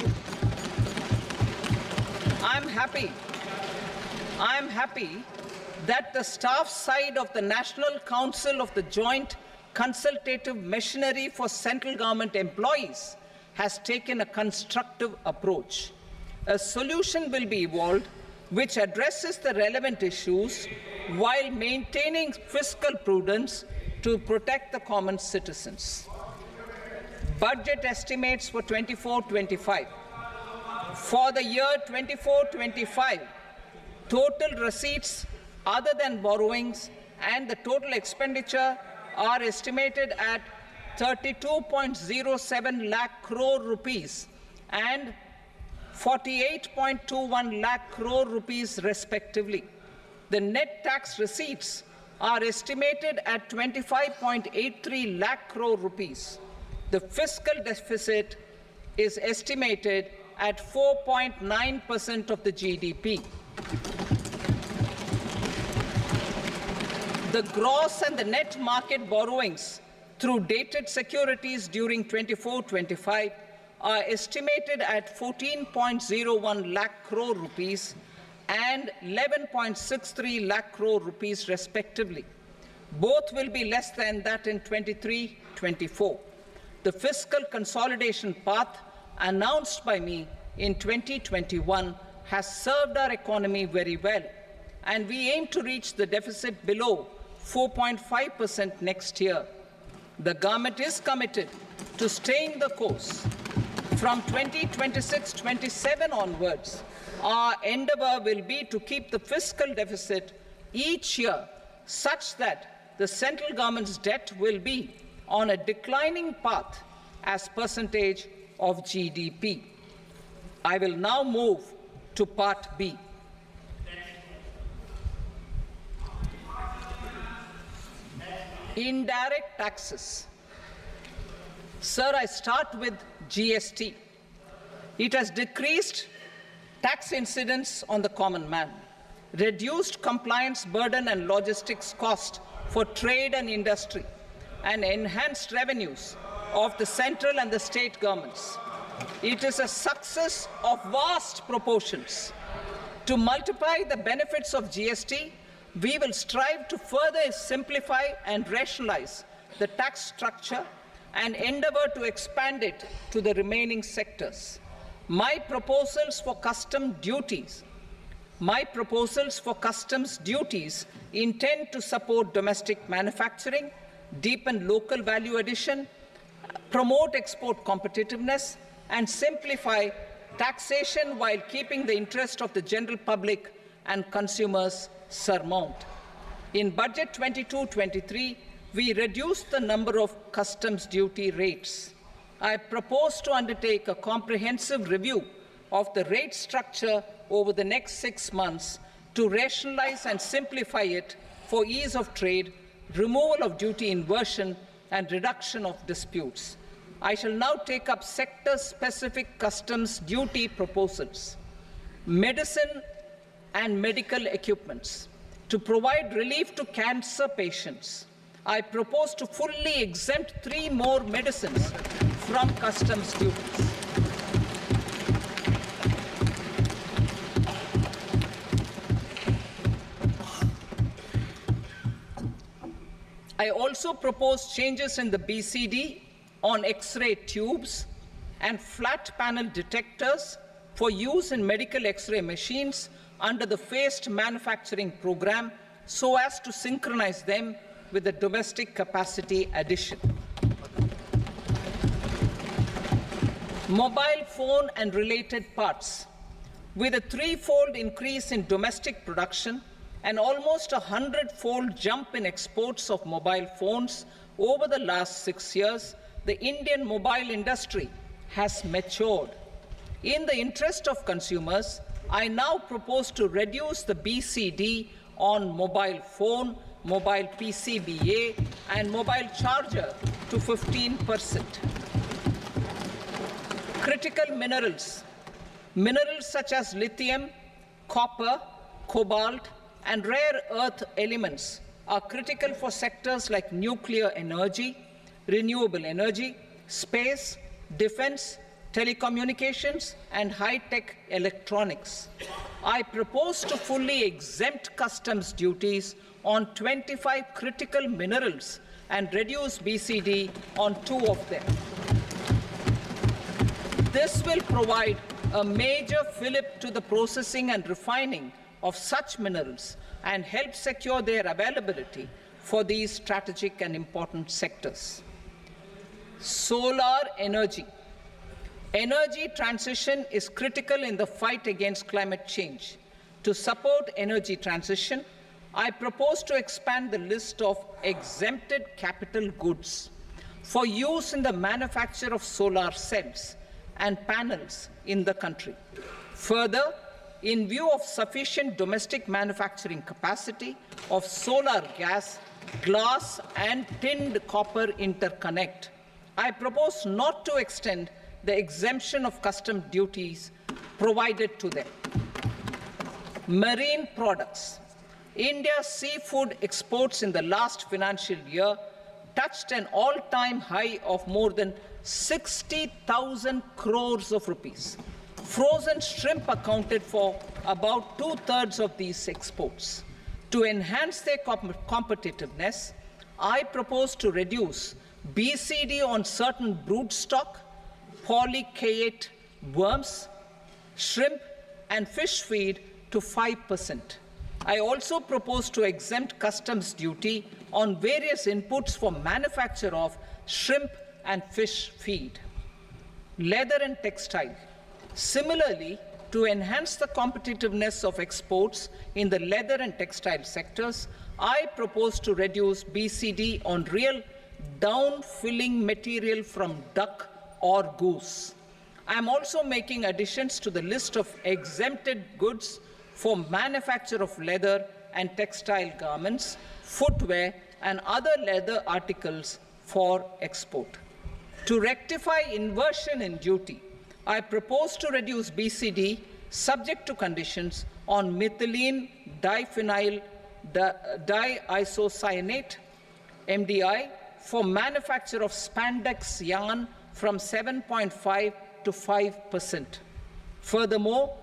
that the staff side of the National Council of the Joint Consultative Machinery for Central Government Employees has taken a constructive approach. A solution will be evolved which addresses the relevant issues while maintaining fiscal prudence to protect the common citizens. Budget estimates for 24-25. For the year 24-25, total receipts other than borrowings and the total expenditure are estimated at 32.07 lakh crore rupees and 48.21 lakh crore rupees respectively. The net tax receipts are estimated at 25.83 lakh crore rupees. The fiscal deficit is estimated at 4.9% of the GDP. The gross and the net market borrowings through dated securities during 24-25 are estimated at 14.01 lakh crore rupees and 11.63 lakh crore rupees respectively. Both will be less than that in 23-24. The fiscal consolidation path announced by me in 2021 has served our economy very well, and we aim to reach the deficit below 4.5% next year. The government is committed to staying the course. From 2026-27 onwards, our endeavour will be to keep the fiscal deficit each year such that the central government's debt will be on a declining path as percentage of GDP. I will now move to Part B. Indirect taxes. Sir, I start with GST. It has decreased tax incidence on the common man, reduced compliance burden and logistics cost for trade and industry, and enhanced revenues of the central and the state governments. It is a success of vast proportions. To multiply the benefits of GST, we will strive to further simplify and rationalize the tax structure and endeavour to expand it to the remaining sectors. My proposals for customs duties intend to support domestic manufacturing, deepen local value addition, promote export competitiveness, and simplify taxation while keeping the interest of the general public and consumers surmount. In Budget 22-23, we reduced the number of customs duty rates. I propose to undertake a comprehensive review of the rate structure over the next 6 months to rationalize and simplify it for ease of trade, removal of duty inversion, and reduction of disputes. I shall now take up sector-specific customs duty proposals. Medicine and medical equipments. To provide relief to cancer patients, I propose to fully exempt 3 more medicines from customs duties. I also propose changes in the BCD on X-ray tubes and flat panel detectors for use in medical X-ray machines under the phased manufacturing program so as to synchronize them with the domestic capacity addition. Mobile phone and related parts. With a 3-fold increase in domestic production and almost a 100-fold jump in exports of mobile phones over the last 6 years, the Indian mobile industry has matured. In the interest of consumers, I now propose to reduce the BCD on mobile phone, mobile PCBA, and mobile charger to 15%. Critical minerals. Minerals such as lithium, copper, cobalt, and rare earth elements are critical for sectors like nuclear energy, renewable energy, space, defense, telecommunications, and high-tech electronics. I propose to fully exempt customs duties on 25 critical minerals and reduce BCD on 2 of them. This will provide a major fillip to the processing and refining of such minerals and help secure their availability for these strategic and important sectors. Solar energy. Energy transition is critical in the fight against climate change. To support energy transition, I propose to expand the list of exempted capital goods for use in the manufacture of solar cells and panels in the country. Further, in view of sufficient domestic manufacturing capacity of solar gas, glass and tinned copper interconnect, I propose not to extend the exemption of custom duties provided to them. Marine products. India's seafood exports in the last financial year touched an all-time high of more than 60,000 crores of rupees. Frozen shrimp accounted for about 2/3 of these exports. To enhance their competitiveness, I propose to reduce BCD on certain broodstock, polychaete worms, shrimp and fish feed to 5%. I also propose to exempt customs duty on various inputs for manufacture of shrimp and fish feed. Leather and textile. Similarly, to enhance the competitiveness of exports in the leather and textile sectors, I propose to reduce BCD on real down-filling material from duck or goose. I am also making additions to the list of exempted goods for manufacture of leather and textile garments, footwear, and other leather articles for export. To rectify inversion in duty, I propose to reduce BCD subject to conditions on methylene diphenyl diisocyanate, MDI, for manufacture of spandex yarn from 7.5 to 5%. Furthermore,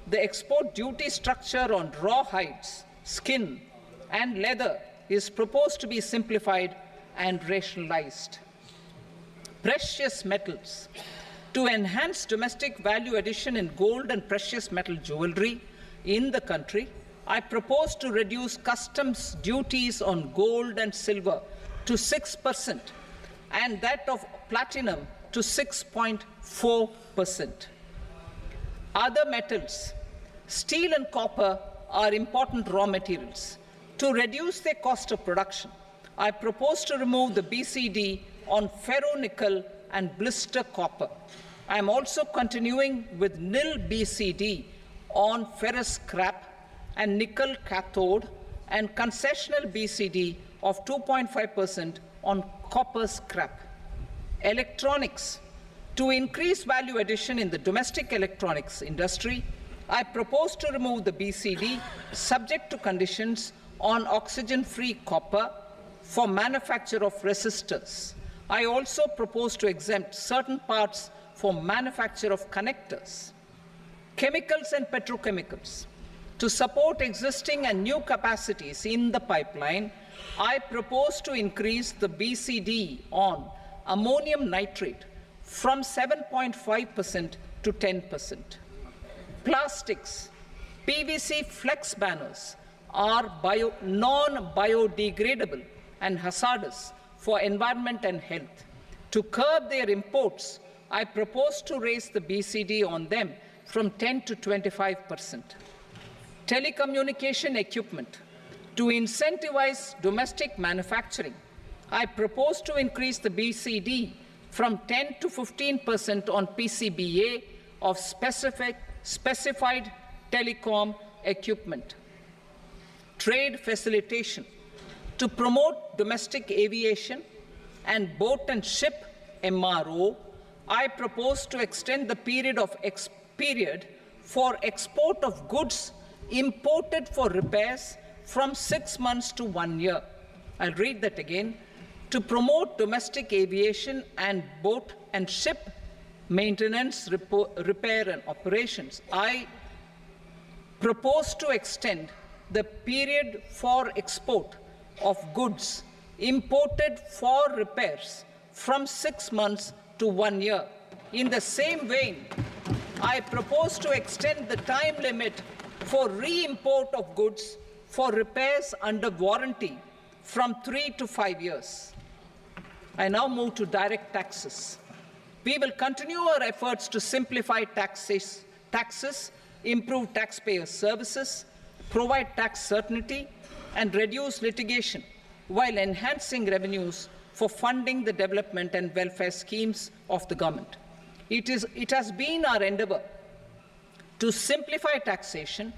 the export duty structure on raw hides, skin, and leather is proposed to be simplified and rationalized. Precious metals. To enhance domestic value addition in gold and precious metal jewelry in the country, I propose to reduce customs duties on gold and silver to 6% and that of platinum to 6.4%. Other metals. Steel and copper are important raw materials. To reduce their cost of production, I propose to remove the BCD on ferronickel and blister copper. I am also continuing with nil BCD on ferrous scrap and nickel cathode and concessional BCD of 2.5% on copper scrap. Electronics. To increase value addition in the domestic electronics industry, I propose to remove the BCD subject to conditions on oxygen-free copper for manufacture of resistors. I also propose to exempt certain parts for manufacture of connectors. Chemicals and petrochemicals. To support existing and new capacities in the pipeline, I propose to increase the BCD on ammonium nitrate from 7.5% to 10%. Plastics. PVC flex banners are non-biodegradable and hazardous for environment and health. To curb their imports, I propose to raise the BCD on them from 10 to 25%. Telecommunication equipment. To incentivize domestic manufacturing, I propose to increase the BCD from 10 to 15% on PCBA of specified telecom equipment. Trade facilitation. To promote domestic aviation and boat and ship MRO, I propose to extend the period for export of goods imported for repairs from 6 months to 1 year. I'll read that again. To promote domestic aviation and boat and ship maintenance, repair and operations, I propose to extend the period for export of goods imported for repairs from 6 months to 1 year. In the same vein, I propose to extend the time limit for re-import of goods for repairs under warranty from 3 to 5 years. I now move to direct taxes. We will continue our efforts to simplify taxes, improve taxpayer services, provide tax certainty, and reduce litigation while enhancing revenues for funding the development and welfare schemes of the government. It has been our endeavour to simplify taxation.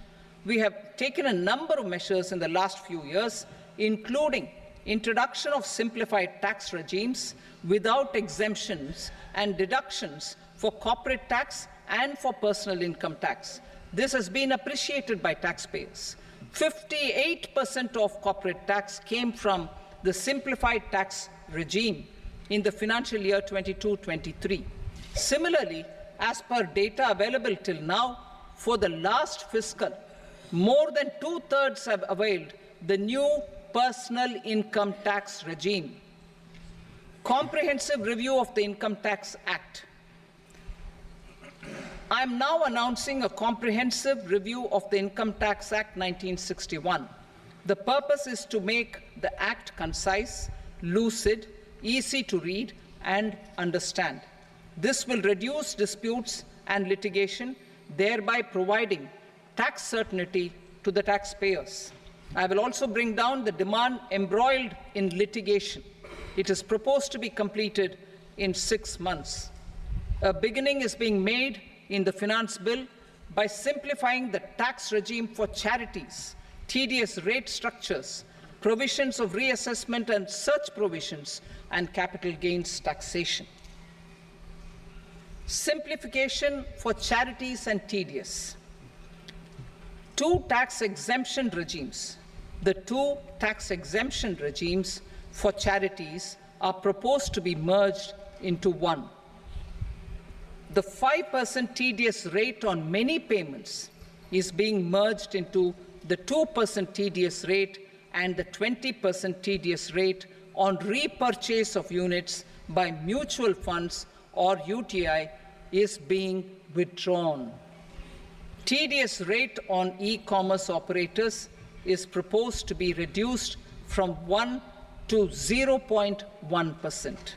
We have taken a number of measures in the last few years, including introduction of simplified tax regimes without exemptions and deductions for corporate tax and for personal income tax. This has been appreciated by taxpayers. 58% of corporate tax came from the simplified tax regime in the financial year 22-23. Similarly, as per data available till now, for the last fiscal, more than 2/3 have availed the new personal income tax regime. Comprehensive review of the Income Tax Act. I am now announcing a comprehensive review of the Income Tax Act 1961. The purpose is to make the Act concise, lucid, easy to read and understand. This will reduce disputes and litigation, thereby providing tax certainty to the taxpayers. I will also bring down the demand embroiled in litigation. It is proposed to be completed in 6 months. A beginning is being made in the Finance Bill by simplifying the tax regime for charities, TDS rate structures, provisions of reassessment and such provisions, and capital gains taxation. Simplification for charities and TDS. The two tax exemption regimes for charities are proposed to be merged into one. The 5% TDS rate on many payments is being merged into the 2% TDS rate, and the 20% TDS rate on repurchase of units by mutual funds or UTI is being withdrawn. TDS rate on e-commerce operators is proposed to be reduced from 1 to 0.1%.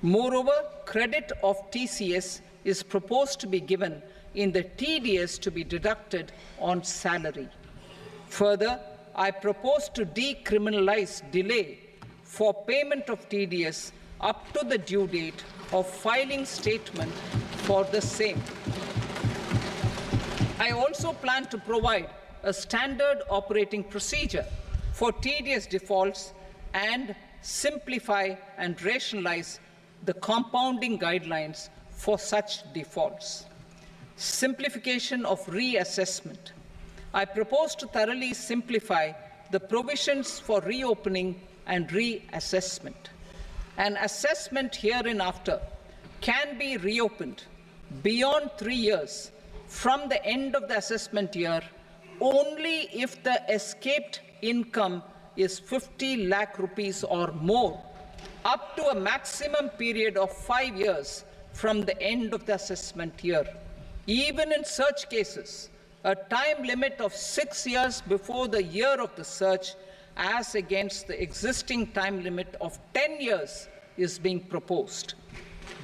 Moreover, credit of TCS is proposed to be given in the TDS to be deducted on salary. Further, I propose to decriminalize delay for payment of TDS up to the due date of filing statement for the same. I also plan to provide a standard operating procedure for TDS defaults and simplify and rationalize the compounding guidelines for such defaults. Simplification of reassessment. I propose to thoroughly simplify the provisions for reopening and reassessment. An assessment hereinafter can be reopened beyond 3 years from the end of the assessment year only if the escaped income is 50 lakh rupees or more, up to a maximum period of 5 years from the end of the assessment year. Even in such cases, a time limit of 6 years before the year of the search, as against the existing time limit of 10 years, is being proposed.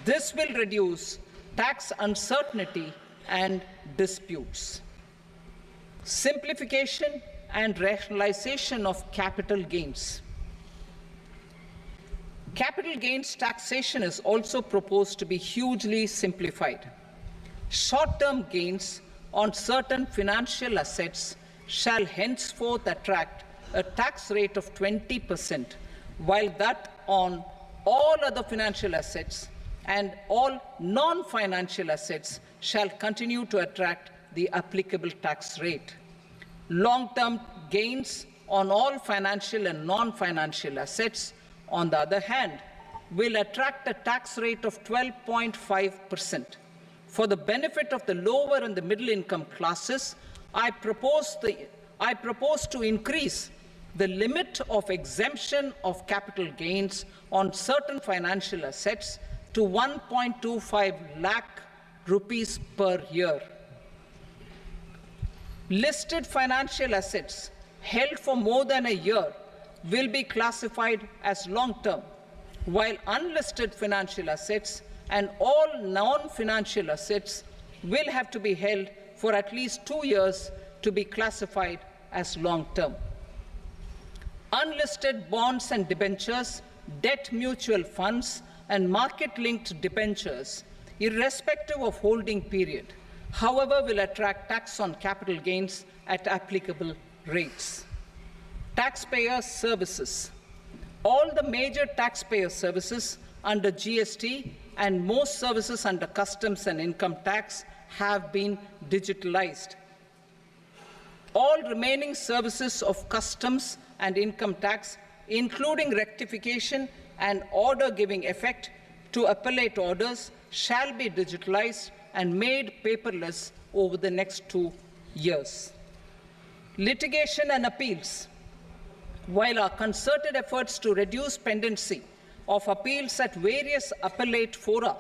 This will reduce tax uncertainty and disputes. Simplification and rationalization of capital gains. Capital gains taxation is also proposed to be hugely simplified. Short-term gains on certain financial assets shall henceforth attract a tax rate of 20%, while that on all other financial assets and all non-financial assets shall continue to attract the applicable tax rate. Long-term gains on all financial and non-financial assets, on the other hand, will attract a tax rate of 12.5%. For the benefit of the lower and the middle income classes, I propose to increase the limit of exemption of capital gains on certain financial assets to 1.25 lakh rupees per year. Listed financial assets held for more than a year will be classified as long-term, while unlisted financial assets and all non-financial assets will have to be held for at least 2 years to be classified as long-term. Unlisted bonds and debentures, debt mutual funds, and market-linked debentures, irrespective of holding period, however, will attract tax on capital gains at applicable rates. Taxpayer services. All the major taxpayer services under GST and most services under customs and income tax have been digitalized. All remaining services of customs and income tax, including rectification and order giving effect to appellate orders, shall be digitalized and made paperless over the next 2 years. Litigation and appeals. While our concerted efforts to reduce pendency of appeals at various appellate fora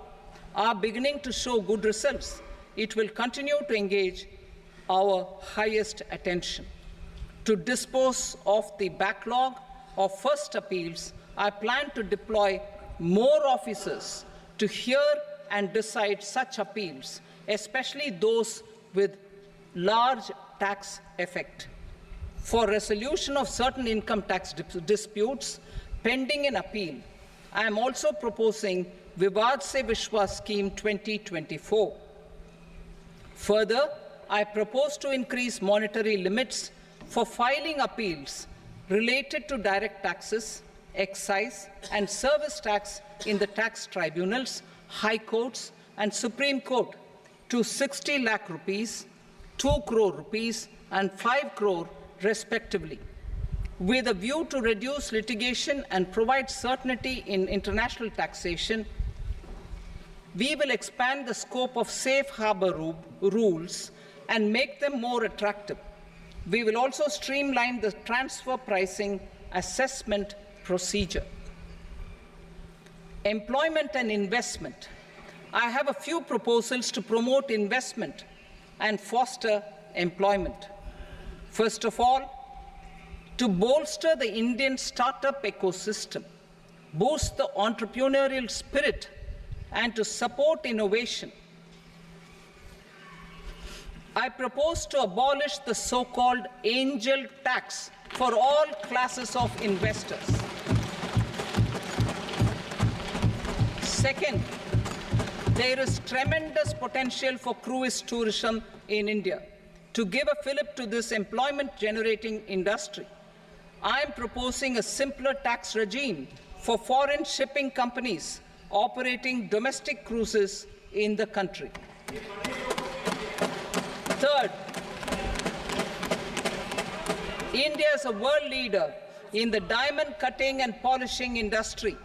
are beginning to show good results, it will continue to engage our highest attention. To dispose of the backlog of first appeals, I plan to deploy more officers to hear and decide such appeals, especially those with large tax effect. For resolution of certain income tax disputes pending an appeal, I am also proposing Vivad Se Vishwas Scheme 2024. Further, I propose to increase monetary limits for filing appeals related to direct taxes, excise, and service tax in the tax tribunals, high courts, and Supreme Court to 60 lakh rupees, 2 crore rupees, and 5 crore respectively, with a view to reduce litigation and provide certainty in international taxation. We will expand the scope of safe harbor rules and make them more attractive. We will also streamline the transfer pricing assessment procedure. Employment and investment. I have a few proposals to promote investment and foster employment. First of all, to bolster the Indian startup ecosystem, boost the entrepreneurial spirit, and to support innovation, I propose to abolish the so-called angel tax for all classes of investors. Second, there is tremendous potential for cruise tourism in India. To give a fillip to this employment-generating industry, I am proposing a simpler tax regime for foreign shipping companies operating domestic cruises in the country. Third, India is a world leader in the diamond cutting and polishing industry,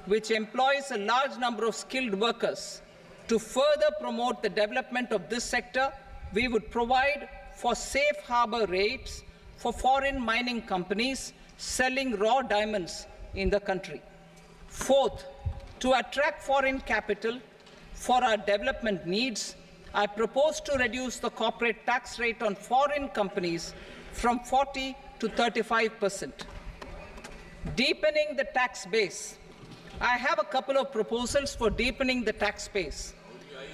which employs a large number of skilled workers. To further promote the development of this sector, we would provide for safe harbor rates for foreign mining companies selling raw diamonds in the country. Fourth, to attract foreign capital for our development needs, I propose to reduce the corporate tax rate on foreign companies from 40% to 35%. Deepening the tax base. I have a couple of proposals for deepening the tax base.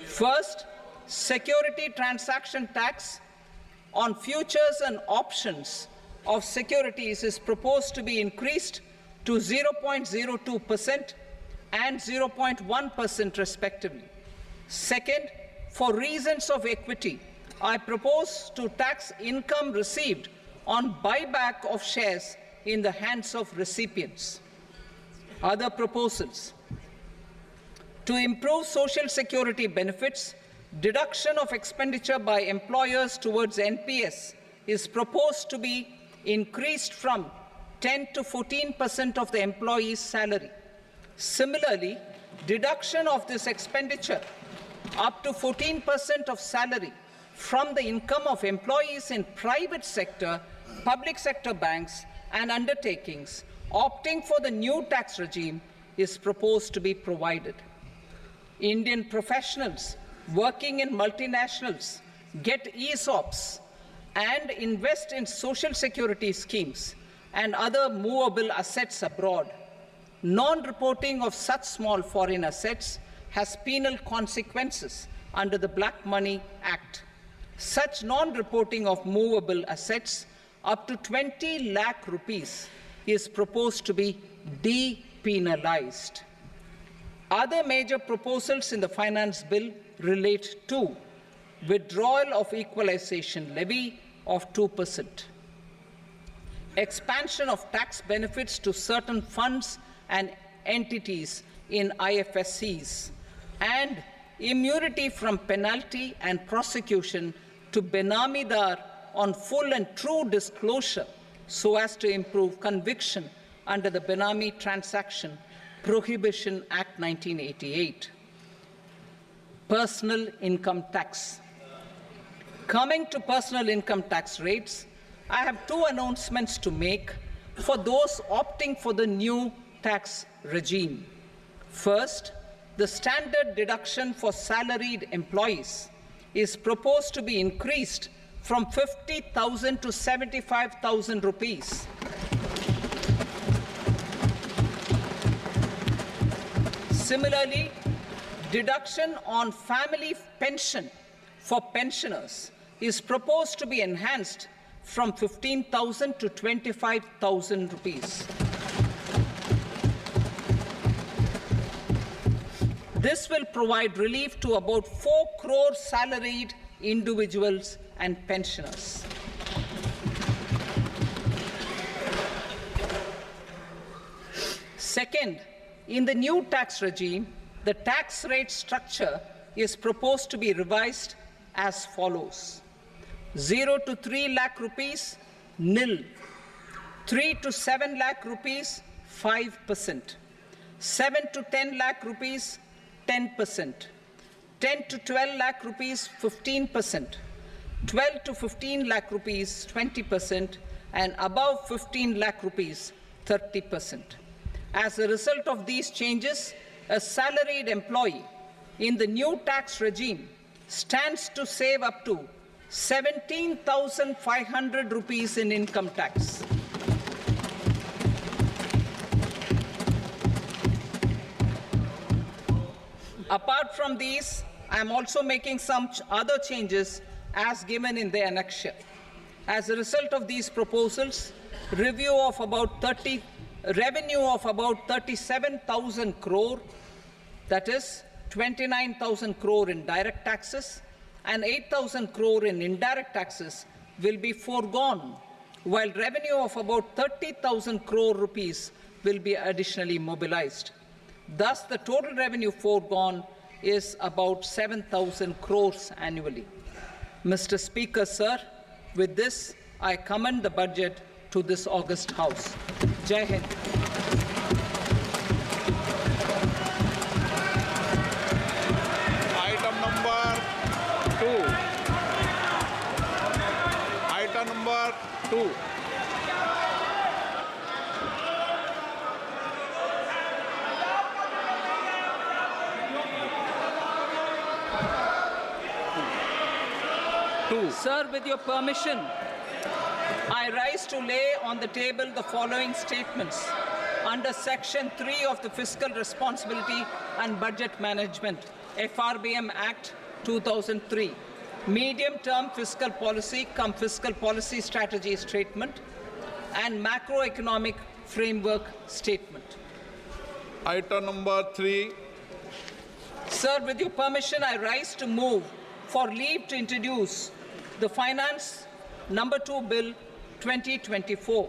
First, security transaction tax on futures and options of securities is proposed to be increased to 0.02% and 0.1% respectively. Second, for reasons of equity, I propose to tax income received on buyback of shares in the hands of recipients. Other proposals. To improve social security benefits, deduction of expenditure by employers towards NPS is proposed to be increased from 10 to 14% of the employee's salary. Similarly, deduction of this expenditure up to 14% of salary from the income of employees in private sector, public sector banks, and undertakings opting for the new tax regime is proposed to be provided. Indian professionals working in multinationals get ESOPs and invest in social security schemes and other movable assets abroad. Non-reporting of such small foreign assets has penal consequences under the Black Money Act. Such non-reporting of movable assets up to 20 lakh rupees is proposed to be depenalized. Other major proposals in the finance bill relate to withdrawal of equalization levy of 2%, expansion of tax benefits to certain funds and entities in IFSCs, and immunity from penalty and prosecution to Benamidar on full and true disclosure so as to improve conviction under the Benami Transaction Prohibition Act 1988. Personal income tax. Coming to personal income tax rates, I have two announcements to make for those opting for the new tax regime. First, the standard deduction for salaried employees is proposed to be increased from 50,000 to 75,000 rupees. Similarly, deduction on family pension for pensioners is proposed to be enhanced from 15,000 to 25,000 rupees. This will provide relief to about 4 crore salaried individuals and pensioners. Second, in the new tax regime, the tax rate structure is proposed to be revised as follows: 0 to 3 lakh rupees, nil; 3 to 7 lakh rupees, 5%; 7 to 10 lakh rupees, 10%; 10 to 12 lakh rupees, 15%; 12 to 15 lakh rupees, 20%; and above 15 lakh rupees, 30%. As a result of these changes, a salaried employee in the new tax regime stands to save up to 17,500 rupees in income tax. Apart from these, I am also making some other changes as given in the annexure. As a result of these proposals, revenue of about 37,000 crore, that is 29,000 crore in direct taxes and 8,000 crore in indirect taxes, will be foregone, while revenue of about 30,000 crore rupees will be additionally mobilized. Thus, the total revenue foregone is about 7,000 crores annually. Mr. Speaker, sir, with this, I commend the budget to this august House. Jai Hind. Item number 2. Item number 2. Sir, with your permission, I rise to lay on the table the following statements under Section 3 of the Fiscal Responsibility and Budget Management, FRBM Act 2003, Medium-Term Fiscal Policy cum Fiscal Policy Strategy Statement and Macroeconomic Framework Statement. Item number 3. Sir, with your permission, I rise to move for leave to introduce the Finance Number 2 Bill 2024.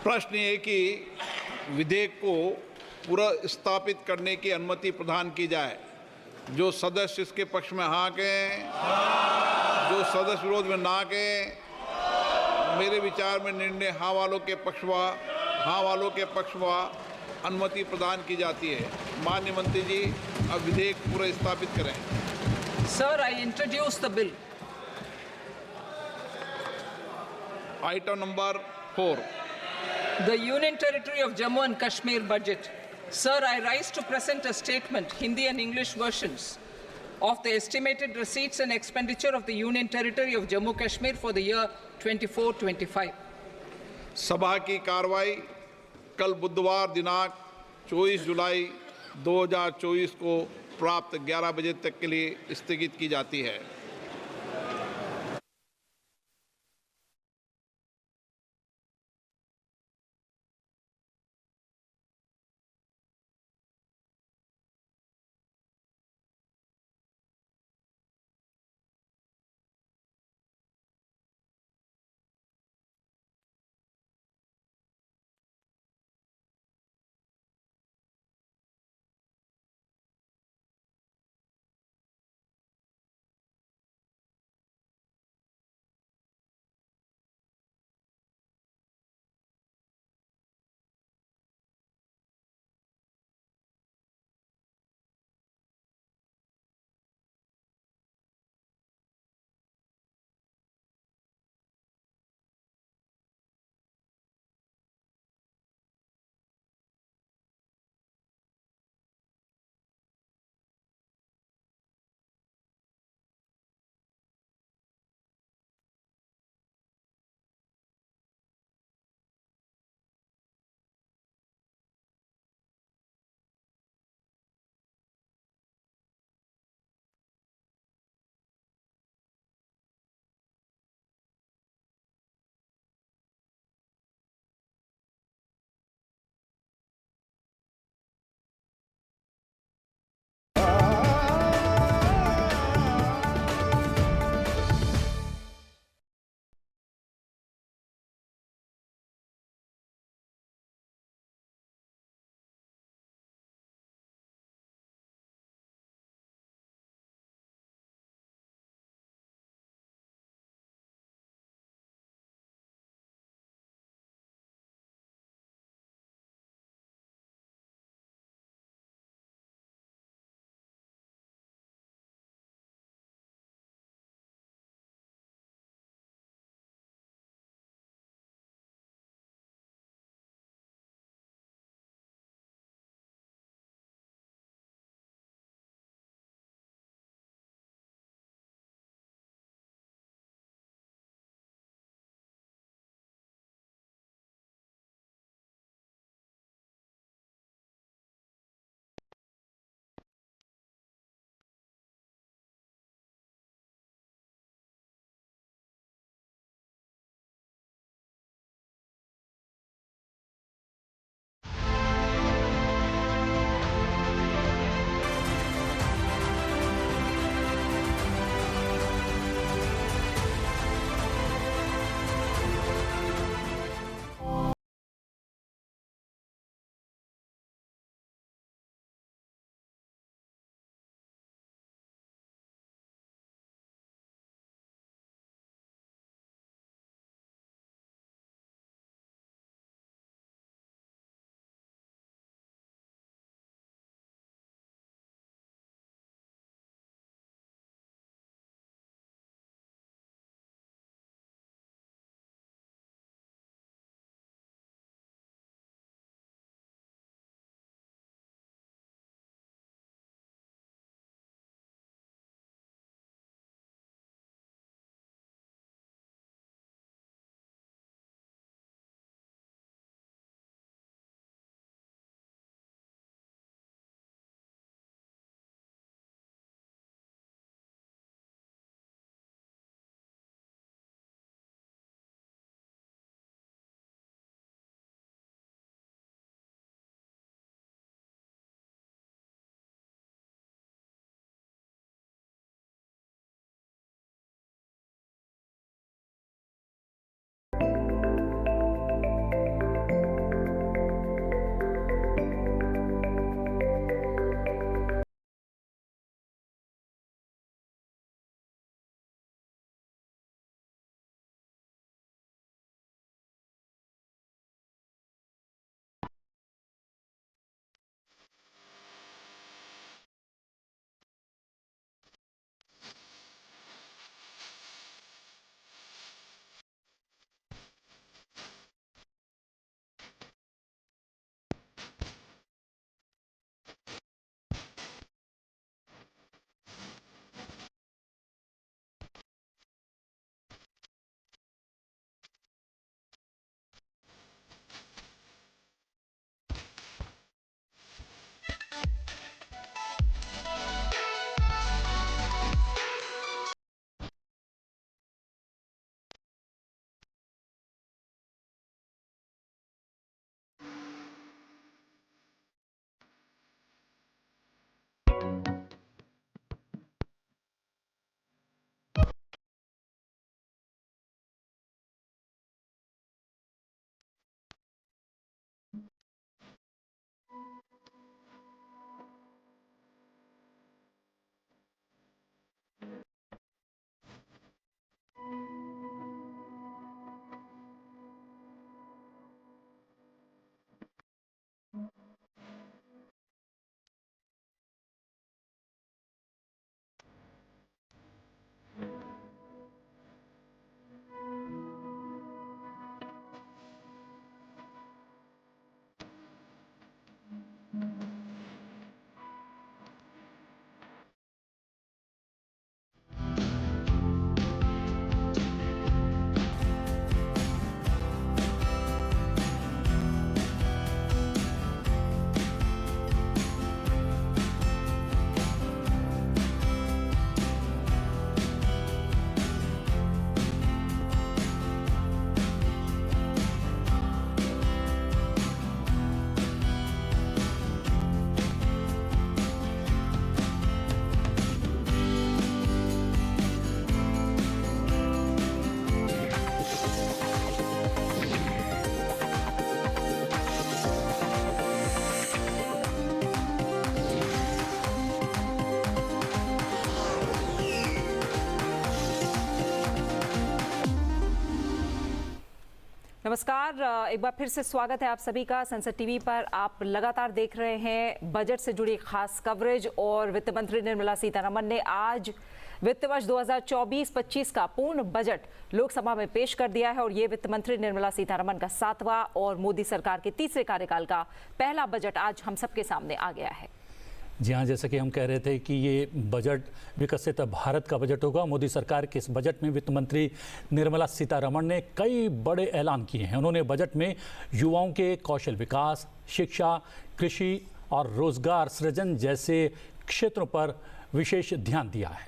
प्रश्न ये कि विधेयक को पूरा स्थापित करने की अनुमति प्रदान की जाए। जो सदस्य इसके पक्ष में हाँ कहें, जो सदस्य विरोध में ना कहें। मेरे विचार में निर्णय हाँ वालों के पक्ष वा अनुमति प्रदान की जाती है। माननीय मंत्री जी, अब विधेयक पूरा स्थापित करें। Sir, I introduce the bill. Item number 4. The Union Territory of Jammu and Kashmir budget. Sir, I rise to present a statement, Hindi and English versions, of the estimated receipts and expenditure of the Union Territory of Jammu and Kashmir for the year 24-25. सभा की कार्रवाई कल बुधवार दिनांक 24 जुलाई 2024 को प्राप्त 11 बजे तक के लिए स्थगित की जाती है। नमस्कार, एक बार फिर से स्वागत है आप सभी का संसद टीवी पर। आप लगातार देख रहे हैं बजट से जुड़ी खास कवरेज और वित्त मंत्री निर्मला सीतारमण ने आज वित्त वर्ष 2024-25 का पूर्ण बजट लोकसभा में पेश कर दिया है और ये वित्त मंत्री निर्मला सीतारमण का 7वां और मोदी सरकार के तीसरे कार्यकाल का पहला बजट आज हम सबके सामने आ गया है। जी हाँ, जैसा कि हम कह रहे थे कि ये बजट विकसित भारत का बजट होगा। मोदी सरकार के इस बजट में वित्त मंत्री निर्मला सीतारमण ने कई बड़े ऐलान किए हैं। उन्होंने बजट में युवाओं के कौशल विकास, शिक्षा, कृषि और रोजगार सृजन जैसे क्षेत्रों पर विशेष ध्यान दिया है।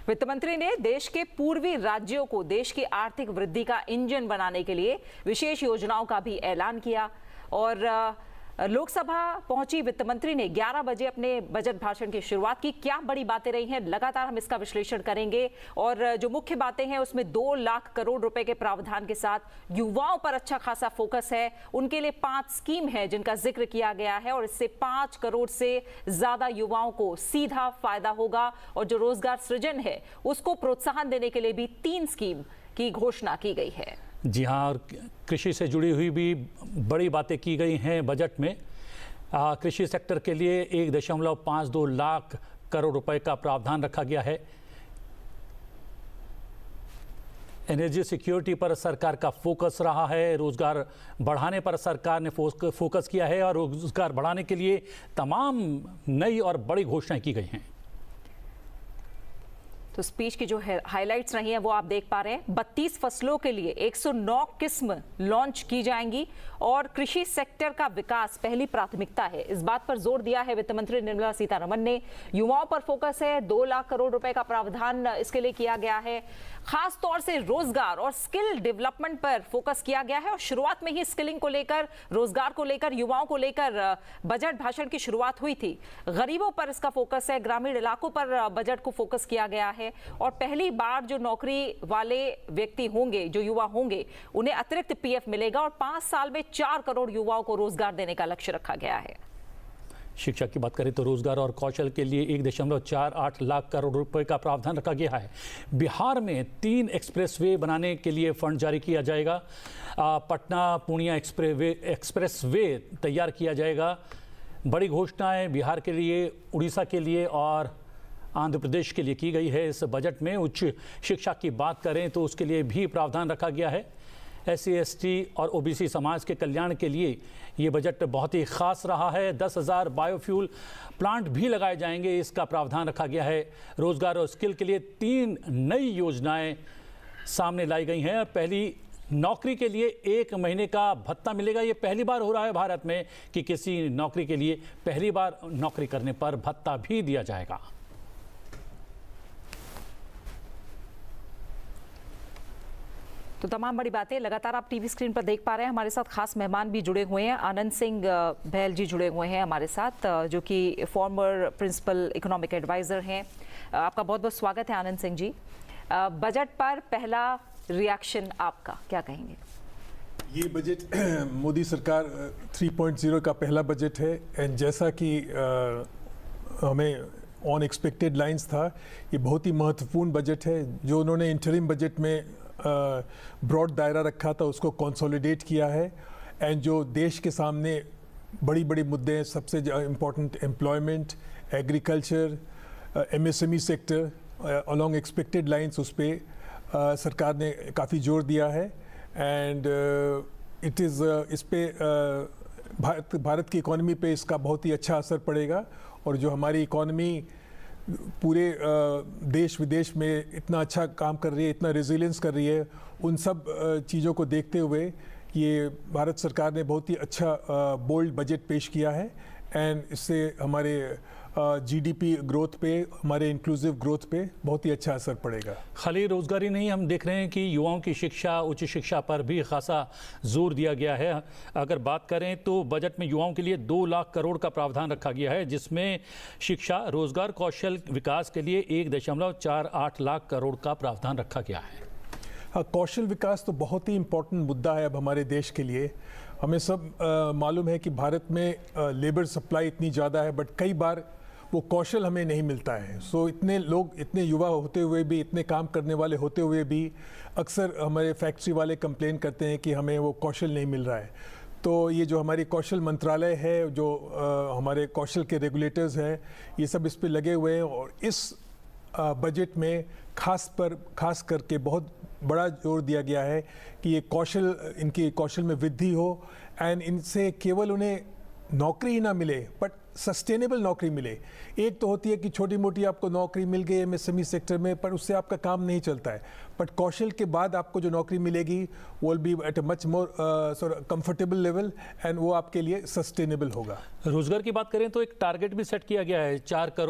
वित्त मंत्री ने देश के पूर्वी राज्यों को देश की आर्थिक वृद्धि का इंजन बनाने के लिए विशेष योजनाओं का भी ऐलान किया और लोकसभा पहुंची वित्त मंत्री ने 11 बजे अपने बजट भाषण की शुरुआत की। क्या बड़ी बातें रही हैं, लगातार हम इसका विश्लेषण करेंगे और जो मुख्य बातें हैं उसमें 2 लाख करोड़ रुपए के प्रावधान के साथ युवाओं पर अच्छा खासा फोकस है। उनके लिए 5 स्कीम है जिनका जिक्र किया गया है और इससे 5 करोड़ से ज्यादा युवाओं को सीधा फायदा होगा और जो रोजगार सृजन है उसको प्रोत्साहन देने के लिए भी 3 स्कीम की घोषणा की गई है। जी हाँ, और कृषि से जुड़ी हुई भी बड़ी बातें की गई हैं बजट में। कृषि सेक्टर के लिए 1.52 लाख करोड़ रुपए का प्रावधान रखा गया है। एनर्जी सिक्योरिटी पर सरकार का फोकस रहा है। रोजगार बढ़ाने पर सरकार ने फोकस किया है और रोजगार बढ़ाने के लिए तमाम नई और बड़ी घोषणाएं की गई हैं। तो स्पीच की जो हाइलाइट्स रही हैं वो आप देख पा रहे हैं। 32 फसलों के लिए 109 किस्म लॉन्च की जाएंगी और कृषि सेक्टर का विकास पहली प्राथमिकता है। इस बात पर जोर दिया है वित्त मंत्री निर्मला सीतारमण ने। युवाओं पर फोकस है, 2 लाख करोड़ रुपए का प्रावधान इसके लिए किया गया है। खास तौर से रोजगार और स्किल डेवलपमेंट पर फोकस किया गया है और शुरुआत में ही स्किलिंग को लेकर, रोजगार को लेकर, युवाओं को लेकर बजट भाषण की शुरुआत हुई थी। गरीबों पर इसका फोकस है, ग्रामीण इलाकों पर बजट को फोकस किया गया है और पहली बार जो नौकरी वाले व्यक्ति होंगे, जो युवा होंगे, उन्हें अतिरिक्त पीएफ मिलेगा और 5 साल में 4 करोड़ युवाओं को रोजगार देने का लक्ष्य रखा गया है। शिक्षा की बात करें तो रोजगार और कौशल के लिए 1.48 लाख करोड़ रुपए का प्रावधान रखा गया है। बिहार में 3 एक्सप्रेसवे बनाने के लिए फंड जारी किया जाएगा। पटना पूर्णिया एक्सप्रेसवे तैयार किया जाएगा। बड़ी घोषणाएं बिहार के लिए, उड़ीसा के लिए और आंध्र प्रदेश के लिए की गई है। इस बजट में उच्च शिक्षा की बात करें तो उसके लिए भी प्रावधान रखा गया है। SC, ST और OBC समाज के कल्याण के लिए ये बजट बहुत ही खास रहा है। 10,000 बायोफ्यूल प्लांट भी लगाए जाएंगे, इसका प्रावधान रखा गया है। रोजगार और स्किल के लिए 3 नई योजनाएं सामने लाई गई हैं। पहली, नौकरी के लिए 1 महीने का भत्ता मिलेगा। ये पहली बार हो रहा है भारत में कि किसी नौकरी के लिए पहली बार नौकरी करने पर भत्ता भी दिया जाएगा। तो तमाम बड़ी बातें लगातार आप टीवी स्क्रीन पर देख पा रहे हैं। हमारे साथ खास मेहमान भी जुड़े हुए हैं। आनंद सिंह बहल जी जुड़े हुए हैं हमारे साथ, जो कि फॉर्मर प्रिंसिपल इकोनॉमिक एडवाइजर हैं। आपका बहुत बहुत स्वागत है आनंद सिंह जी। बजट पर पहला रिएक्शन आपका, क्या कहेंगे? ये बजट मोदी सरकार 3.0 का पहला बजट है एंड जैसा कि हमें अनएक्सपेक्टेड लाइंस था, ये बहुत ही महत्वपूर्ण बजट है। जो उन्होंने इंटरिम बजट में ब्रॉड दायरा रखा था उसको कंसोलिडेट किया है एंड जो देश के सामने बड़ी बड़ी मुद्दे हैं, सबसे important employment, agriculture, MSME sector along expected lines, उस पर सरकार ने काफ़ी जोर दिया है एंड इट इज़ इस पे भारत की इकॉनमी पे इसका बहुत ही अच्छा असर पड़ेगा और जो हमारी इकॉनमी पूरे देश विदेश में इतना अच्छा काम कर रही है, इतना रेजिलियंस कर रही है, उन सब चीज़ों को देखते हुए ये भारत सरकार ने बहुत ही अच्छा बोल्ड बजट पेश किया है एंड इससे हमारे GDP ग्रोथ पे, हमारे इंक्लूसिव ग्रोथ पे बहुत ही अच्छा असर पड़ेगा। खाली रोजगारी नहीं, हम देख रहे हैं कि युवाओं की शिक्षा, उच्च शिक्षा पर भी खासा जोर दिया गया है। अगर बात करें तो बजट में युवाओं के लिए 2 लाख करोड़ का प्रावधान रखा गया है, जिसमें शिक्षा, रोजगार, कौशल विकास के लिए 1.48 लाख करोड़ का प्रावधान रखा गया है। हाँ, कौशल विकास तो बहुत ही इम्पोर्टेंट मुद्दा है अब हमारे देश के लिए। हमें सब मालूम है कि भारत में लेबर सप्लाई इतनी ज़्यादा है बट कई बार वो कौशल हमें नहीं मिलता है। सो इतने लोग, इतने युवा होते हुए भी, इतने काम करने वाले होते हुए भी अक्सर हमारे फैक्ट्री वाले कंप्लेन करते हैं कि हमें वो कौशल नहीं मिल रहा है। तो ये जो हमारी कौशल मंत्रालय है, जो हमारे कौशल के रेगुलेटर्स हैं, ये सब इस पे लगे हुए हैं और इस बजट में खास करके बहुत बड़ा जोर दिया गया है कि ये कौशल, इनके कौशल में वृद्धि हो एंड इनसे केवल उन्हें नौकरी ही ना मिले बट सस्टेनेबल नौकरी मिले। एक तो होती है कि छोटी मोटी आपको नौकरी मिल गई एमएसएमई सेक्टर में, पर उससे आपका काम नहीं चलता है। बट कौशल के बाद आपको जो नौकरी मिलेगी वो will be at a much more comfortable level and वो आपके लिए सस्टेनेबल होगा। रोजगार की बात करें तो एक टारगेट भी सेट किया गया है, 4 करोड़